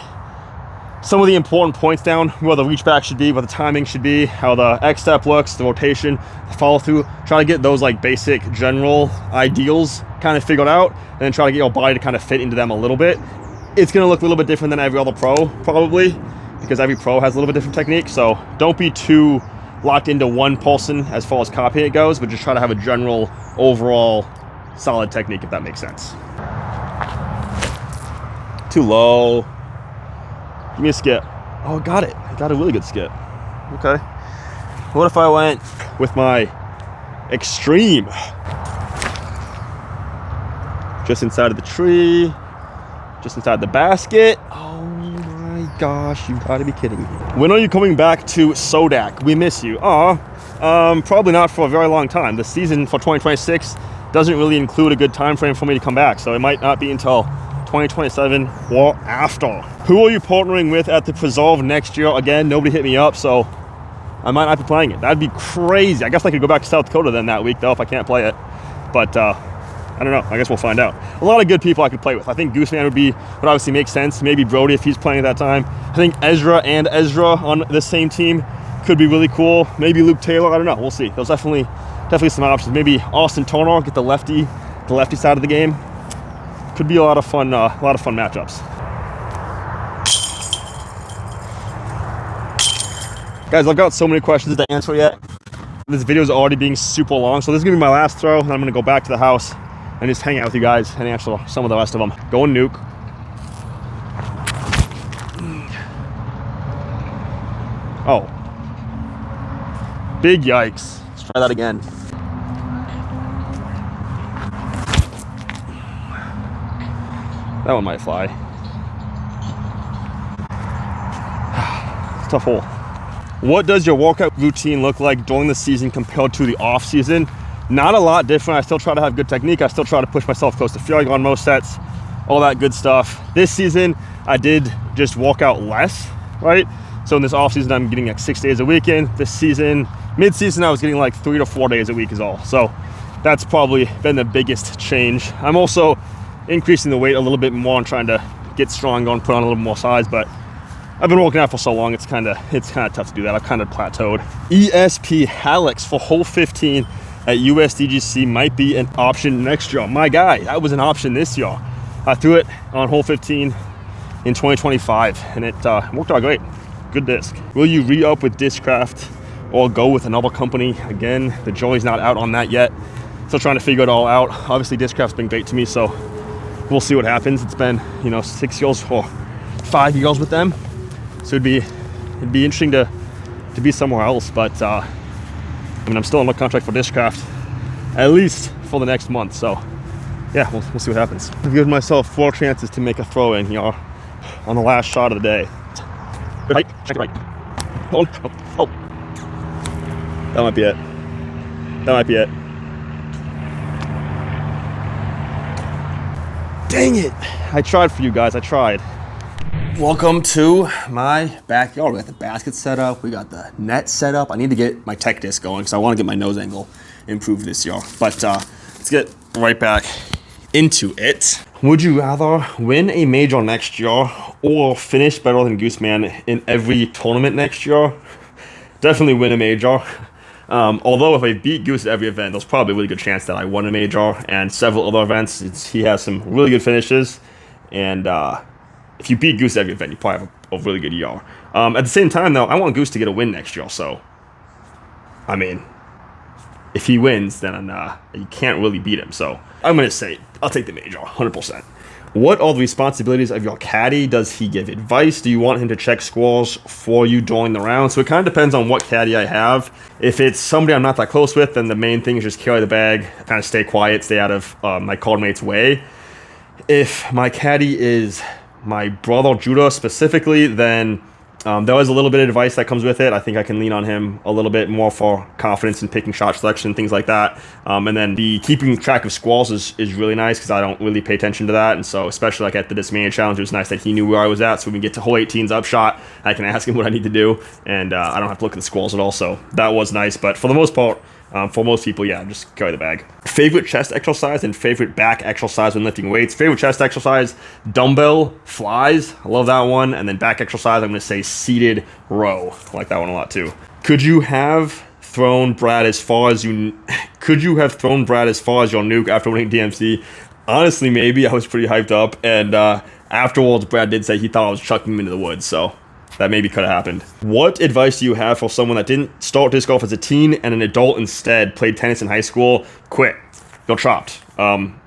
some of the important points down, where the reach back should be, what the timing should be, how the X step looks, the rotation, the follow through. Try to get those like basic general ideals kind of figured out, and then try to get your body to kind of fit into them a little bit. It's gonna look a little bit different than every other pro, probably, because every pro has a little bit different technique. So don't be too locked into one person as far as copying it goes, but just try to have a general, overall, solid technique, if that makes sense. Too low. Give me a skip. Oh, got it. I got a really good skip. Okay. What if I went with my extreme? Just inside of the tree, just inside the basket. Oh my gosh, you gotta be kidding me. When are you coming back to Sodak? We miss you. Probably not for a very long time. The season for 2026 doesn't really include a good time frame for me to come back, so it might not be until 2027 or after. Who are you partnering with at the Preserve next year? Again, nobody hit me up, so I might not be playing it. That'd be crazy. I guess I could go back to South Dakota then that week, though, if I can't play it. But I don't know. I guess we'll find out. A lot of good people I could play with. I think Gooseman would obviously make sense. Maybe Brody if he's playing at that time. I think Ezra on the same team could be really cool. Maybe Luke Taylor. I don't know. We'll see. There's definitely some options. Maybe Austin Turner, get the lefty side of the game. Could be a lot of fun matchups. Guys, I've got so many questions to answer yet. This video is already being super long, so this is gonna be my last throw, and I'm gonna go back to the house and just hang out with you guys and answer some of the rest of them. Going nuke. Oh. Big yikes. Let's try that again. That one might fly. Tough hole. What does your workout routine look like during the season compared to the off season? Not a lot different. I still try to have good technique. I still try to push myself close to failure on most sets, all that good stuff. This season, I did just work out less, right? So in this off season, I'm getting like 6 days a weekend. This season, mid-season, I was getting like 3 to 4 days a week is all. So that's probably been the biggest change. I'm also increasing the weight a little bit more and trying to get stronger and put on a little more size, but I've been working out for so long, it's kind of tough to do that. I've kind of plateaued. ESP Hallex for hole 15 at USDGC might be an option next year. My guy, that was an option this year. I threw it on hole 15 in 2025, and it worked out great. Good disc. Will you re-up with Discraft or go with another company? Again, the jury's not out on that yet. Still trying to figure it all out. Obviously, Discraft's been great to me, so we'll see what happens. It's been, 6 years or 5 years with them, so it'd be interesting to be somewhere else. But I'm still under contract for Discraft, at least for the next month. So yeah, we'll see what happens. I've given myself 4 chances to make a throw in here on the last shot of the day. Good height, check it right. Oh. That might be it. Dang it. I tried for you guys, I tried. Welcome to my backyard. We got the basket set up, we got the net set up. I need to get my tech disc going because I want to get my nose angle improved this year. But let's get right back into it. Would you rather win a major next year or finish better than Gooseman in every tournament next year? Definitely win a major. Although if I beat Goose at every event, there's probably a really good chance that I won a major, and several other events, he has some really good finishes. And if you beat Goose at every event, you probably have a really good year. At the same time, though, I want Goose to get a win next year. So, I mean, if he wins, then you can't really beat him. So I'm going to say I'll take the major, 100%. What are the responsibilities of your caddy? Does he give advice? Do you want him to check scores for you during the round? So it kind of depends on what caddy I have. If it's somebody I'm not that close with, then the main thing is just carry the bag, kind of stay quiet, stay out of my cardmate's way. If my caddy is my brother Judah specifically, then there is a little bit of advice that comes with it. I think I can lean on him a little bit more for confidence in picking shot selection, things like that. And then the keeping track of squalls is really nice because I don't really pay attention to that. And so especially like at the Dismania Challenge, it was nice that he knew where I was at. So when we get to hole 18's upshot, I can ask him what I need to do. And I don't have to look at the squalls at all. So that was nice. But for the most part, for most people, yeah, just carry the bag. Favorite chest exercise and favorite back exercise when lifting weights. Favorite chest exercise, dumbbell flies. I love that one. And then back exercise, I'm going to say seated row. I like that one a lot too. Could you have thrown Brad as far as your nuke after winning DMC? Honestly, maybe. I was pretty hyped up, and afterwards, Brad did say he thought I was chucking him into the woods, so that maybe could have happened. What advice do you have for someone that didn't start disc golf as a teen and an adult instead, played tennis in high school, quit, got chopped?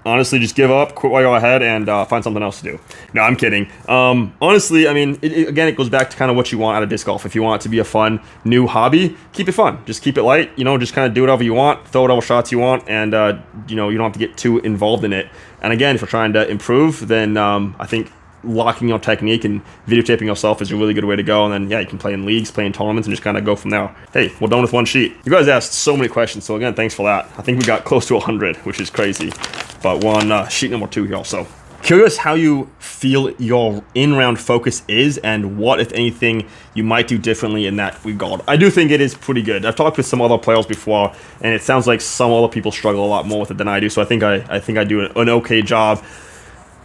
Honestly, just give up, quit while you're ahead, and find something else to do. No, I'm kidding. Honestly, I mean, again, it goes back to kind of what you want out of disc golf. If you want it to be a fun, new hobby, keep it fun. Just keep it light, just kind of do whatever you want, throw whatever shots you want, and, you don't have to get too involved in it. And again, if you're trying to improve, then I think locking your technique and videotaping yourself is a really good way to go. And then, yeah, you can play in leagues, play in tournaments, and just kind of go from there. Hey, we're done with one sheet. You guys asked so many questions, so again, thanks for that. I think we got close to 100, which is crazy. But we're on sheet number 2 here also. Curious how you feel your in-round focus is and what, if anything, you might do differently in that regard. I do think it is pretty good. I've talked with some other players before, and it sounds like some other people struggle a lot more with it than I do, so I think I do an okay job.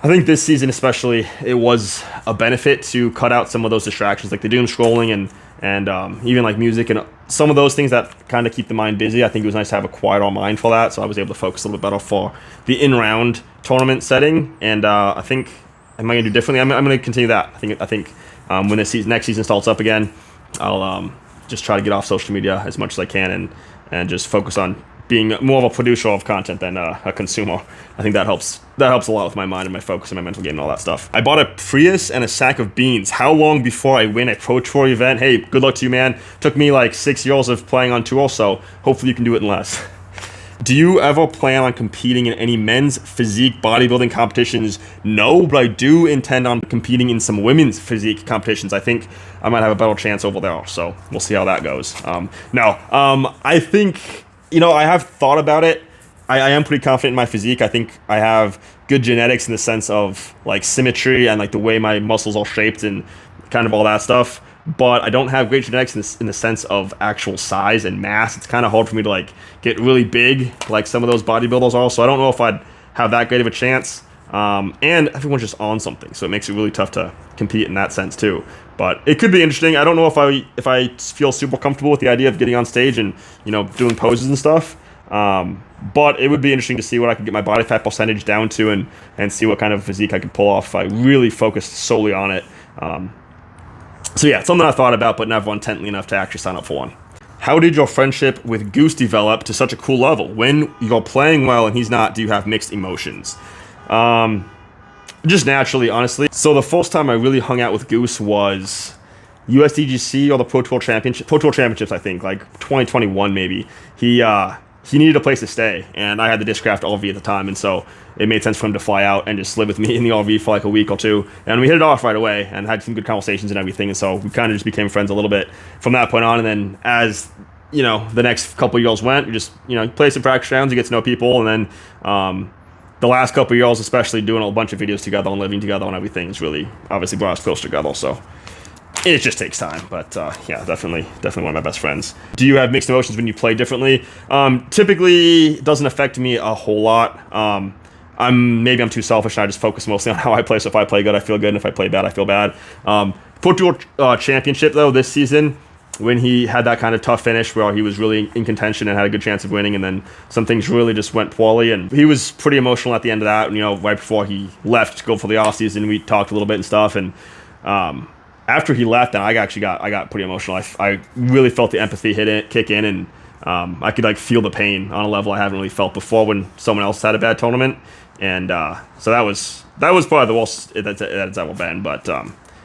I think this season especially, it was a benefit to cut out some of those distractions, like the doom scrolling and even like music and some of those things that kind of keep the mind busy. I think it was nice to have a quieter mind for that, so I was able to focus a little bit better for the in-round tournament setting. And I think, am I going to do differently? I'm going to continue that. I think when next season starts up again, I'll just try to get off social media as much as I can and just focus on being more of a producer of content than a consumer. I think that helps a lot with my mind and my focus and my mental game and all that stuff. I bought a Prius and a sack of beans. How long before I win a Pro Tour event? Hey, good luck to you, man. Took me like 6 years of playing on tour, so hopefully you can do it in less. Do you ever plan on competing in any men's physique bodybuilding competitions? No, but I do intend on competing in some women's physique competitions. I think I might have a better chance over there, so we'll see how that goes. I think, I have thought about it. I am pretty confident in my physique. I think I have good genetics in the sense of like symmetry and like the way my muscles are shaped and kind of all that stuff. But I don't have great genetics in the sense of actual size and mass. It's kind of hard for me to like get really big like some of those bodybuilders are. So I don't know if I'd have that great of a chance. And everyone's just on something, so it makes it really tough to compete in that sense too. But it could be interesting. I don't know if I feel super comfortable with the idea of getting on stage and doing poses and stuff. But it would be interesting to see what I could get my body fat percentage down to and see what kind of physique I could pull off if I really focused solely on it. So yeah, it's something I thought about, but never intently enough to actually sign up for one. How did your friendship with Goose develop to such a cool level? When you're playing well and he's not, do you have mixed emotions? Just naturally, honestly. So the first time I really hung out with Goose was USDGC or the Pro Tour Championships, I think, like 2021 maybe. He needed a place to stay, and I had the Discraft RV at the time, and so it made sense for him to fly out and just live with me in the RV for like a week or two. And we hit it off right away and had some good conversations and everything, and so we kind of just became friends a little bit from that point on. And then as the next couple of years went, we just play some practice rounds, you get to know people, and then the last couple of years, especially doing a bunch of videos together and living together and everything, has really obviously brought us close together. So it just takes time, but yeah, definitely one of my best friends. Do you have mixed emotions when you play differently? Typically, it doesn't affect me a whole lot. I'm too selfish and I just focus mostly on how I play. So if I play good, I feel good, and if I play bad, I feel bad. Pro Tour Championship though this season, when he had that kind of tough finish where he was really in contention and had a good chance of winning, and then some things really just went poorly, and he was pretty emotional at the end of that. Right before he left to go for the offseason, we talked a little bit and stuff, and after he left, and I got pretty emotional. I really felt the empathy kick in, and I could like feel the pain on a level I haven't really felt before when someone else had a bad tournament, and so that was probably the worst that's ever been. But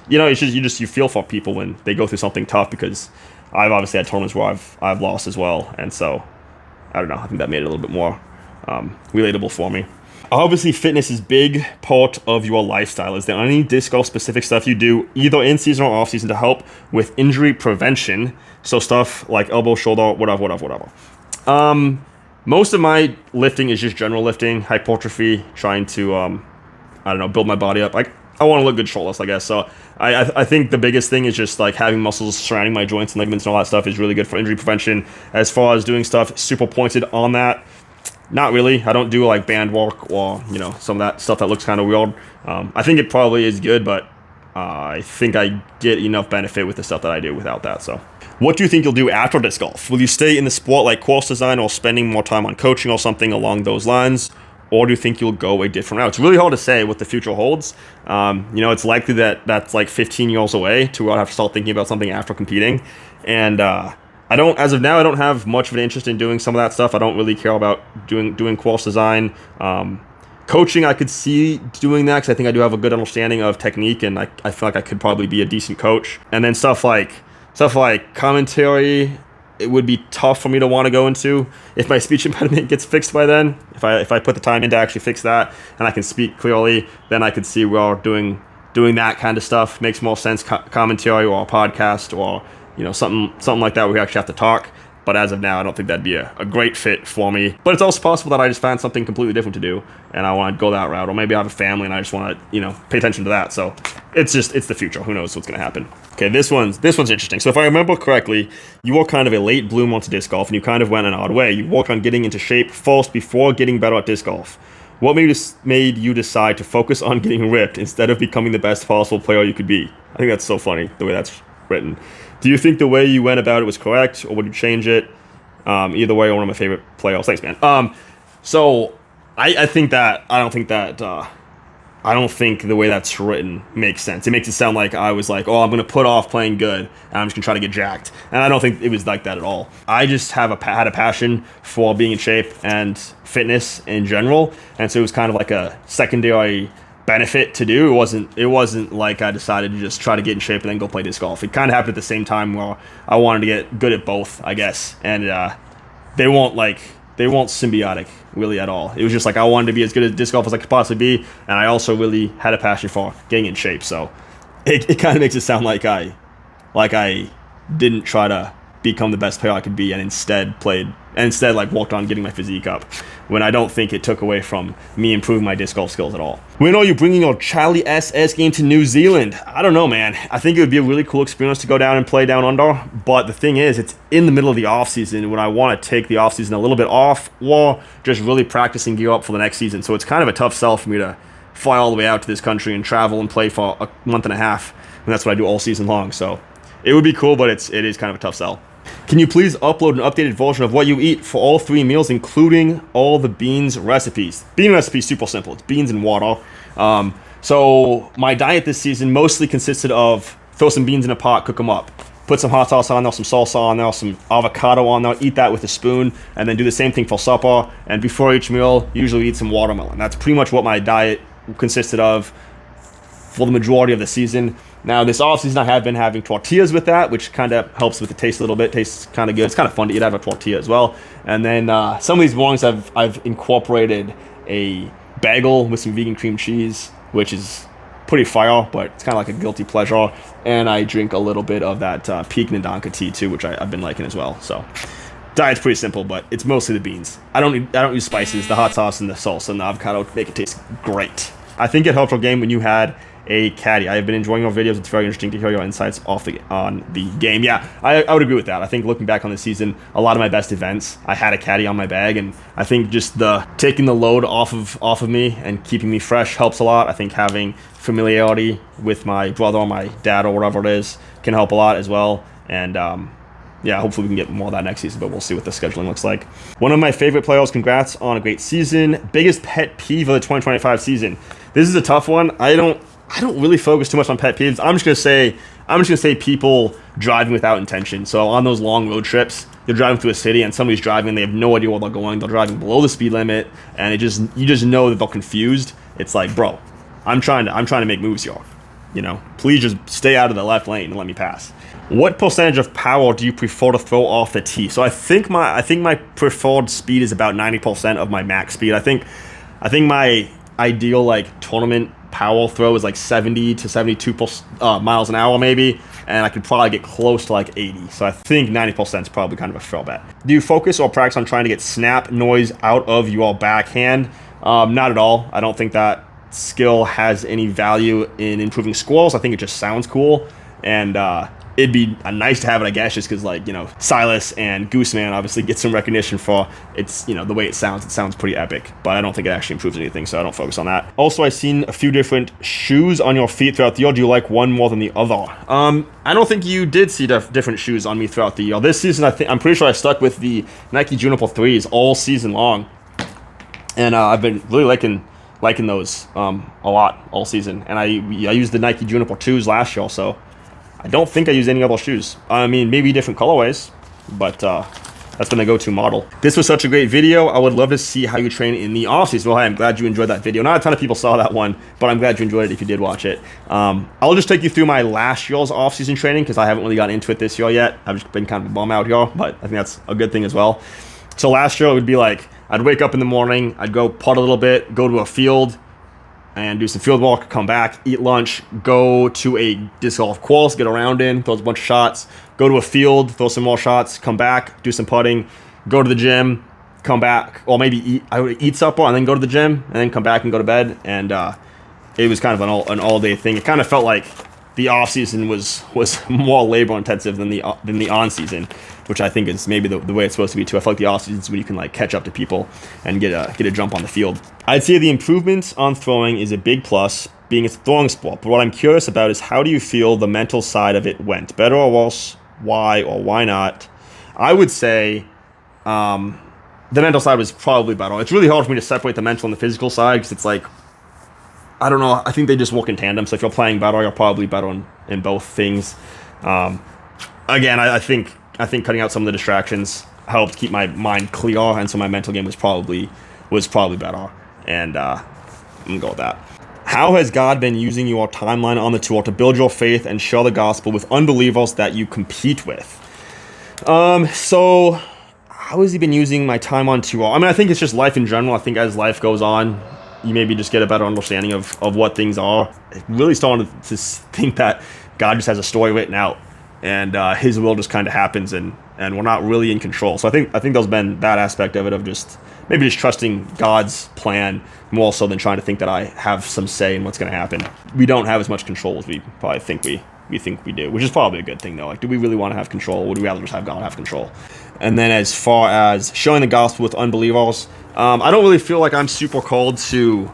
you feel for people when they go through something tough, because I've obviously had tournaments where I've lost as well, and so I don't know. I think that made it a little bit more relatable for me. Obviously, fitness is a big part of your lifestyle. Is there any disc golf specific stuff you do either in season or off season to help with injury prevention? So stuff like elbow, shoulder, whatever. Most of my lifting is just general lifting, hypertrophy, trying to build my body up. I want to look good shirtless, I guess. So I think the biggest thing is just like having muscles surrounding my joints and ligaments and all that stuff is really good for injury prevention. As far as doing stuff super pointed on that, not really. I don't do like band work or some of that stuff that looks kind of weird. I think it probably is good, but I think I get enough benefit with the stuff that I do without that. So what do you think you'll do after disc golf? Will you stay in the sport like course design or spending more time on coaching or something along those lines? or do you think you'll go a different route? It's really hard to say what the future holds. It's likely that that's like 15 years away to where I'll have to start thinking about something after competing. And as of now, I don't have much of an interest in doing some of that stuff. I don't really care about doing course design. Coaching, I could see doing that because I think I do have a good understanding of technique, and I feel like I could probably be a decent coach. And then stuff like commentary, it would be tough for me to want to go into if my speech impediment gets fixed by then. If I put the time in to actually fix that and I can speak clearly, then I could see where doing that kind of stuff makes more sense. Commentary or a podcast or something like that where we actually have to talk. But as of now, I don't think that'd be a great fit for me. But it's also possible that I just found something completely different to do and I want to go that route. Or maybe I have a family and I just want to, pay attention to that. So it's the future. Who knows what's going to happen. Okay, this one's interesting. So if I remember correctly, you were kind of a late bloomer onto disc golf and you kind of went an odd way. You worked on getting into shape first before getting better at disc golf. What made you decide to focus on getting ripped instead of becoming the best possible player you could be? I think that's so funny, the way that's written. Do you think the way you went about it was correct, or would you change it? Either way, one of my favorite playoffs. Thanks, man. So I don't think the way that's written makes sense. It makes it sound like I was like, I'm going to put off playing good, and I'm just going to try to get jacked. And I don't think it was like that at all. I just had a passion for being in shape and fitness in general, and so it was kind of like a secondary benefit to do. It wasn't like I decided to just try to get in shape and then go play disc golf. It kind of happened at the same time where I wanted to get good at both, I guess. And they weren't symbiotic really at all. It was just like I wanted to be as good at disc golf as I could possibly be, and I also really had a passion for getting in shape. So it kind of makes it sound like I didn't try to become the best player I could be and instead worked on getting my physique up, when I don't think it took away from me improving my disc golf skills at all. When are you bringing your Charlie SS game to New Zealand? I don't know, man. I think it would be a really cool experience to go down and play down under, but the thing is, it's in the middle of the off season when I want to take the off season a little bit off or just really practice and gear up for the next season. So it's kind of a tough sell for me to fly all the way out to this country and travel and play for a month and a half, and that's what I do all season long. So it would be cool, but it is kind of a tough sell. Can you please upload an updated version of what you eat for all 3 meals, including all the beans recipes? Bean recipe, super simple. It's beans and water. So my diet this season mostly consisted of throw some beans in a pot, cook them up. Put some hot sauce on there, some salsa on there, some avocado on there, eat that with a spoon, and then do the same thing for supper. And before each meal, usually eat some watermelon. That's pretty much what my diet consisted of for the majority of the season. Now, this offseason, I have been having tortillas with that, which kind of helps with the taste a little bit. Tastes kind of good. It's kind of fun to eat out of a tortilla as well. And then some of these mornings, I've incorporated a bagel with some vegan cream cheese, which is pretty fire, but it's kind of like a guilty pleasure. And I drink a little bit of that Peak Ndonka tea too, which I've been liking as well. So diet's pretty simple, but it's mostly the beans. I don't use spices. The hot sauce and the salsa and the avocado make it taste great. I think it helped our game when you had a caddy. I have been enjoying your videos. It's very interesting to hear your insights on the game. Yeah, I would agree with that. I think looking back on the season, a lot of my best events, I had a caddy on my bag, and I think just the taking the load off of me and keeping me fresh helps a lot. I think having familiarity with my brother or my dad or whatever it is can help a lot as well. And yeah, hopefully we can get more of that next season, but we'll see what the scheduling looks like. One of my favorite players, congrats on a great season. Biggest pet peeve of the 2025 season. This is a tough one. I don't really focus too much on pet peeves. I'm just gonna say people driving without intention. So on those long road trips, you're driving through a city and somebody's driving, they have no idea where they're going. They're driving below the speed limit, and you just know that they're confused. It's like, bro, I'm trying to make moves here. Please just stay out of the left lane and let me pass. What percentage of power do you prefer to throw off the tee? So I think my preferred speed is about 90% of my max speed. I think my ideal tournament power throw is 70 to 72 miles an hour maybe, and I could probably get close to 80. So I think 90% is probably kind of a fair bet. Do you focus or practice on trying to get snap noise out of your backhand? Not at all. I don't think that skill has any value in improving scores. I think it just sounds cool, and it'd be nice to have it, I guess, just because Silas and Gooseman obviously get some recognition for it's the way it sounds. It sounds pretty epic, but I don't think it actually improves anything, so I don't focus on that. Also, I've seen a few different shoes on your feet throughout the year. Do you like one more than the other? I don't think you did see different shoes on me throughout the year. This season, I'm pretty sure I stuck with the Nike Juniper 3s all season long. And I've been really liking those a lot all season. And I used the Nike Juniper 2s last year, so I don't think I used any other shoes. I mean, maybe different colorways, but that's been the go-to model. This was such a great video. I would love to see how you train in the offseason. Well, hey, I'm glad you enjoyed that video. Not a ton of people saw that one, but I'm glad you enjoyed it if you did watch it. I'll just take you through my last year's offseason training because I haven't really gotten into it this year yet. I've just been kind of a bum out here, but I think that's a good thing as well. So last year it would be like, I'd wake up in the morning, I'd go putt a little bit, go to a field, and do some field work, come back, eat lunch, go to a disc golf course, get a round in, throw a bunch of shots, go to a field, throw some more shots, come back, do some putting, go to the gym, come back, or maybe I would eat supper and then go to the gym, and then come back and go to bed. And it was kind of an all-day thing. It kind of felt like the off-season was more labor-intensive than the on-season, which I think is maybe the way it's supposed to be too. I feel like the off-season is when you can like catch up to people and get a jump on the field. I'd say the improvements on throwing is a big plus, being a throwing sport. But what I'm curious about is how do you feel the mental side of it went? Better or worse? Why or why not? I would say the mental side was probably better. It's really hard for me to separate the mental and the physical side because it's like, I don't know. I think they just work in tandem. So if you're playing better, you're probably better in both things. Again, I think cutting out some of the distractions helped keep my mind clear, and so my mental game was probably better. And I'm gonna go with that. How has God been using your timeline on the tour to build your faith and share the gospel with unbelievers that you compete with? So how has he been using my time on tour? I mean, I think it's just life in general. I think as life goes on, you maybe just get a better understanding of what things are. Really starting to think that God just has a story written out, and his will just kind of happens, and we're not really in control. So I think there's been that aspect of it, of just maybe just trusting God's plan more so than trying to think that I have some say in what's going to happen. We don't have as much control as we probably think we do, which is probably a good thing though. Like, do we really want to have control, or would we rather just have God have control? And then as far as showing the gospel with unbelievers, I don't really feel like I'm super called to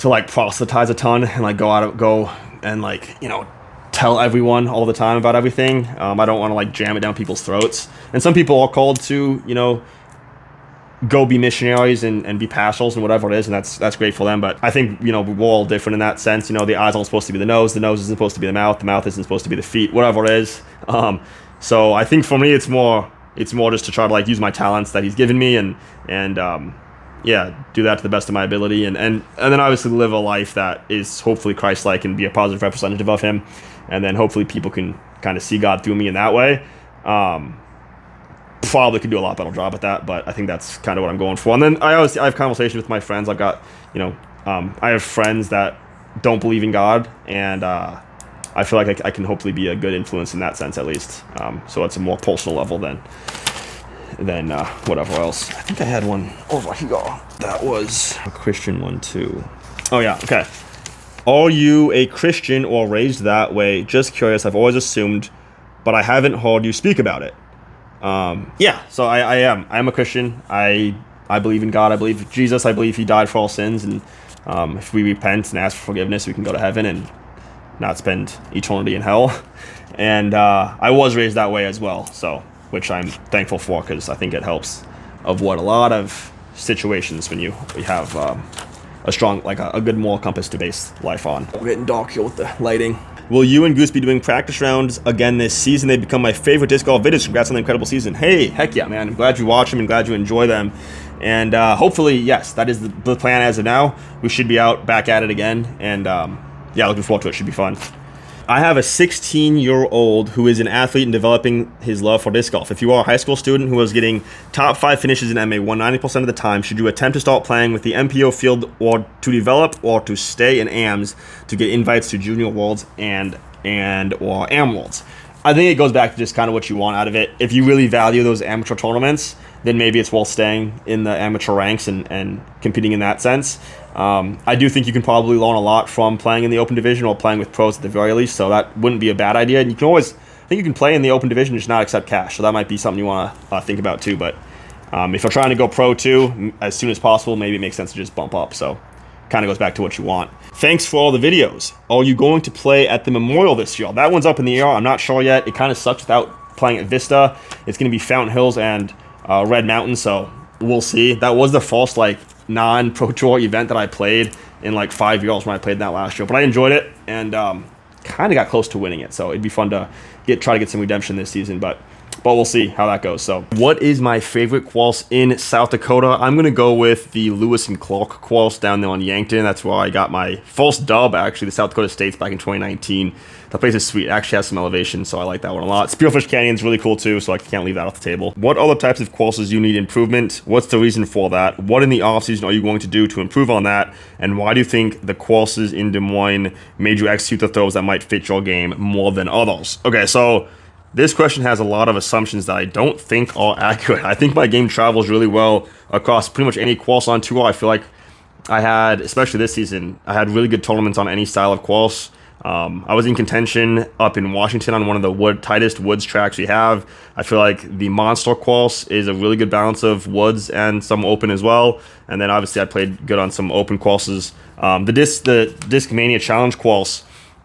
like proselytize a ton and like go and like, you know, tell everyone all the time about everything. I don't want to like jam it down people's throats. And some people are called to, you know, go be missionaries and be pastors and whatever it is, and that's great for them. But I think, you know, we're all different in that sense. You know, the eyes aren't supposed to be the nose isn't supposed to be the mouth isn't supposed to be the feet, whatever it is. So I think for me it's more just to try to like use my talents that he's given me and yeah, do that to the best of my ability, and then obviously live a life that is hopefully Christ-like and be a positive representative of him, and then hopefully people can kind of see God through me in that way. Probably could do a lot better job at that, but I think that's kind of what I'm going for. And then I have conversations with my friends. I've got, you know, I have friends that don't believe in God, and I feel like I can hopefully be a good influence in that sense at least. So it's a more personal level than whatever else. I think I had one over here. That was a Christian one too. Oh yeah, okay. Are you a Christian or raised that way? Just curious. I've always assumed, but I haven't heard you speak about it. Yeah, so I am. I am a Christian. I believe in God. I believe in Jesus. I believe he died for all sins, and if we repent and ask for forgiveness, we can go to heaven and not spend eternity in hell. And I was raised that way as well, so which I'm thankful for, because I think it helps avoid a lot of situations when you have a strong, like a good moral compass to base life on. We're getting dark here with the lighting. Will you and Goose be doing practice rounds again this season? They've become my favorite disc golf videos. Congrats on the incredible season. Hey, heck yeah, man. I'm glad you watch them and glad you enjoy them. And hopefully, yes, that is the plan as of now. We should be out back at it again. And yeah, looking forward to it. Should be fun. I have a 16-year-old who is an athlete and developing his love for disc golf. If you are a high school student who is getting top 5 finishes in MA 190% of the time, should you attempt to start playing with the MPO field, or to develop, or to stay in AMs to get invites to Junior Worlds and or AM Worlds? I think it goes back to just kind of what you want out of it. If you really value those amateur tournaments, then maybe it's worth staying in the amateur ranks and competing in that sense. I do think you can probably learn a lot from playing in the open division or playing with pros at the very least, so that wouldn't be a bad idea. And you can always, I think you can play in the open division, just not accept cash, so that might be something you want to think about too. But if you're trying to go pro too, as soon as possible, maybe it makes sense to just bump up. So kind of goes back to what you want. Thanks for all the videos. Are you going to play at the Memorial this year? That one's up in the air. I'm not sure yet. It kind of sucks without playing at Vista. It's going to be Fountain Hills and Red Mountain, so we'll see. That was the first like non-Pro Tour event that I played in like 5 years when I played that last year. But I enjoyed it and kind of got close to winning it. So it'd be fun to try to get some redemption this season, but we'll see how that goes. So what is my favorite course in South Dakota? I'm going to go with the Lewis and Clark course down there on Yankton. That's where I got my first dub, actually, the South Dakota States back in 2019. The place is sweet. It actually has some elevation, so I like that one a lot. Spearfish Canyon's really cool too, so I can't leave that off the table. What other types of courses do you need improvement? What's the reason for that? What in the offseason are you going to do to improve on that? And why do you think the courses in Des Moines made you execute the throws that might fit your game more than others? Okay, so this question has a lot of assumptions that I don't think are accurate. I think my game travels really well across pretty much any course on tour. I feel like I had, especially this season, I had really good tournaments on any style of course. I was in contention up in Washington on one of the tightest woods tracks we have. I feel like the Monster course is a really good balance of woods and some open as well. And then obviously I played good on some open courses. The Discmania Challenge course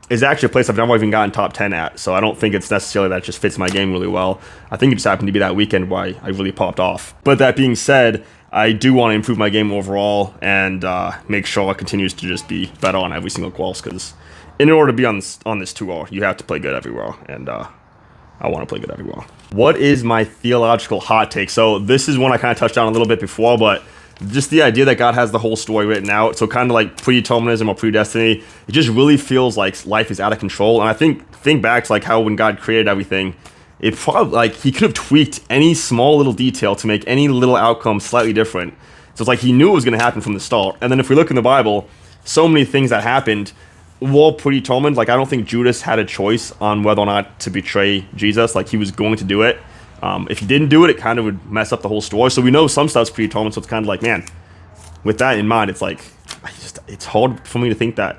is actually a place I've never even gotten top 10 at, so I don't think it's necessarily that it just fits my game really well. I think it just happened to be that weekend where I really popped off. But that being said, I do want to improve my game overall and make sure it continues to just be better on every single course, because in order to be on this tour, you have to play good everywhere, and I want to play good everywhere. What is my theological hot take? So this is one I kind of touched on a little bit before, but just the idea that God has the whole story written out. So kind of like predeterminism or predestiny, it just really feels like life is out of control. And I think back to like how when God created everything, it probably like he could have tweaked any small little detail to make any little outcome slightly different. So it's like he knew it was going to happen from the start. And then if we look in the Bible, so many things that happened were predetermined. Like I don't think Judas had a choice on whether or not to betray Jesus. Like he was going to do it. If he didn't do it, it kind of would mess up the whole story. So we know some stuff's predetermined, so it's kind of like, man, with that in mind, it's like, it's hard for me to think that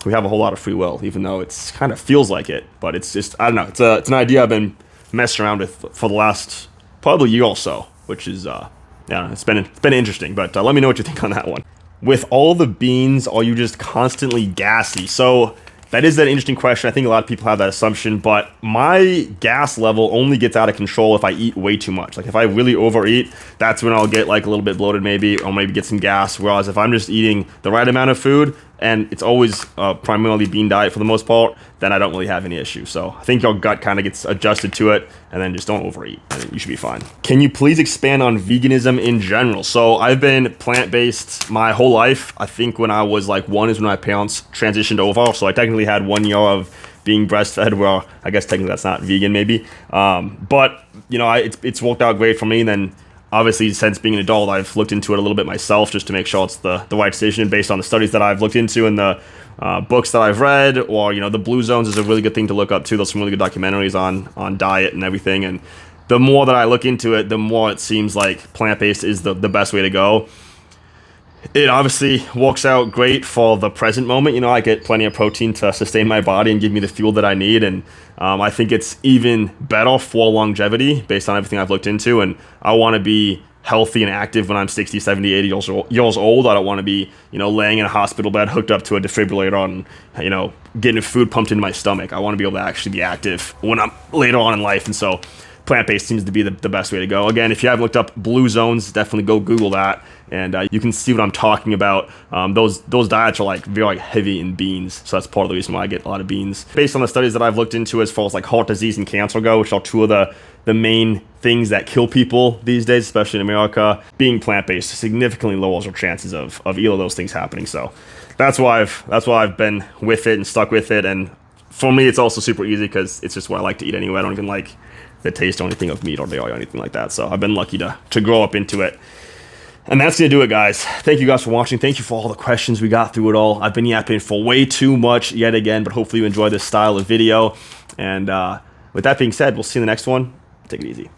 we have a whole lot of free will, even though it's kind of feels like it. But it's just, I don't know, it's an idea I've been messing around with for the last probably year or so, which is, yeah, it's been interesting. But let me know what you think on that one. With all the beans, are you just constantly gassy? So that is an interesting question. I think a lot of people have that assumption, but my gas level only gets out of control if I eat way too much. Like if I really overeat, that's when I'll get like a little bit bloated maybe, or maybe get some gas. Whereas if I'm just eating the right amount of food, and it's always primarily bean diet for the most part, then I don't really have any issue. So I think your gut kind of gets adjusted to it, and then just don't overeat, and you should be fine. Can you please expand on veganism in general? So I've been plant-based my whole life. I think when I was like 1 is when my parents transitioned over. So I technically had 1 year of being breastfed, where I guess technically that's not vegan maybe. But you know, it's worked out great for me. And then obviously, since being an adult, I've looked into it a little bit myself just to make sure it's the right decision based on the studies that I've looked into and the books that I've read. Or, you know, the Blue Zones is a really good thing to look up too. There's some really good documentaries on diet and everything. And the more that I look into it, the more it seems like plant-based is the best way to go. It obviously works out great for the present moment. You know, I get plenty of protein to sustain my body and give me the fuel that I need. And I think it's even better for longevity based on everything I've looked into. And I want to be healthy and active when I'm 60, 70, 80 years old. I don't want to be, you know, laying in a hospital bed hooked up to a defibrillator and, you know, getting food pumped into my stomach. I want to be able to actually be active when I'm later on in life. And so plant-based seems to be the best way to go. Again, if you haven't looked up Blue Zones, definitely go Google that, and you can see what I'm talking about. Those diets are like very heavy in beans, so that's part of the reason why I get a lot of beans. Based on the studies that I've looked into as far as like heart disease and cancer go, which are two of the main things that kill people these days, especially in America, being plant-based significantly lowers your chances of either of those things happening. So that's why I've been with it and stuck with it. And for me, it's also super easy because it's just what I like to eat anyway. I don't even like the taste or anything of meat or dairy or anything like that. So I've been lucky to grow up into it. And that's going to do it, guys. Thank you guys for watching. Thank you for all the questions. We got through it all. I've been yapping for way too much yet again, but hopefully you enjoy this style of video. And with that being said, we'll see you in the next one. Take it easy.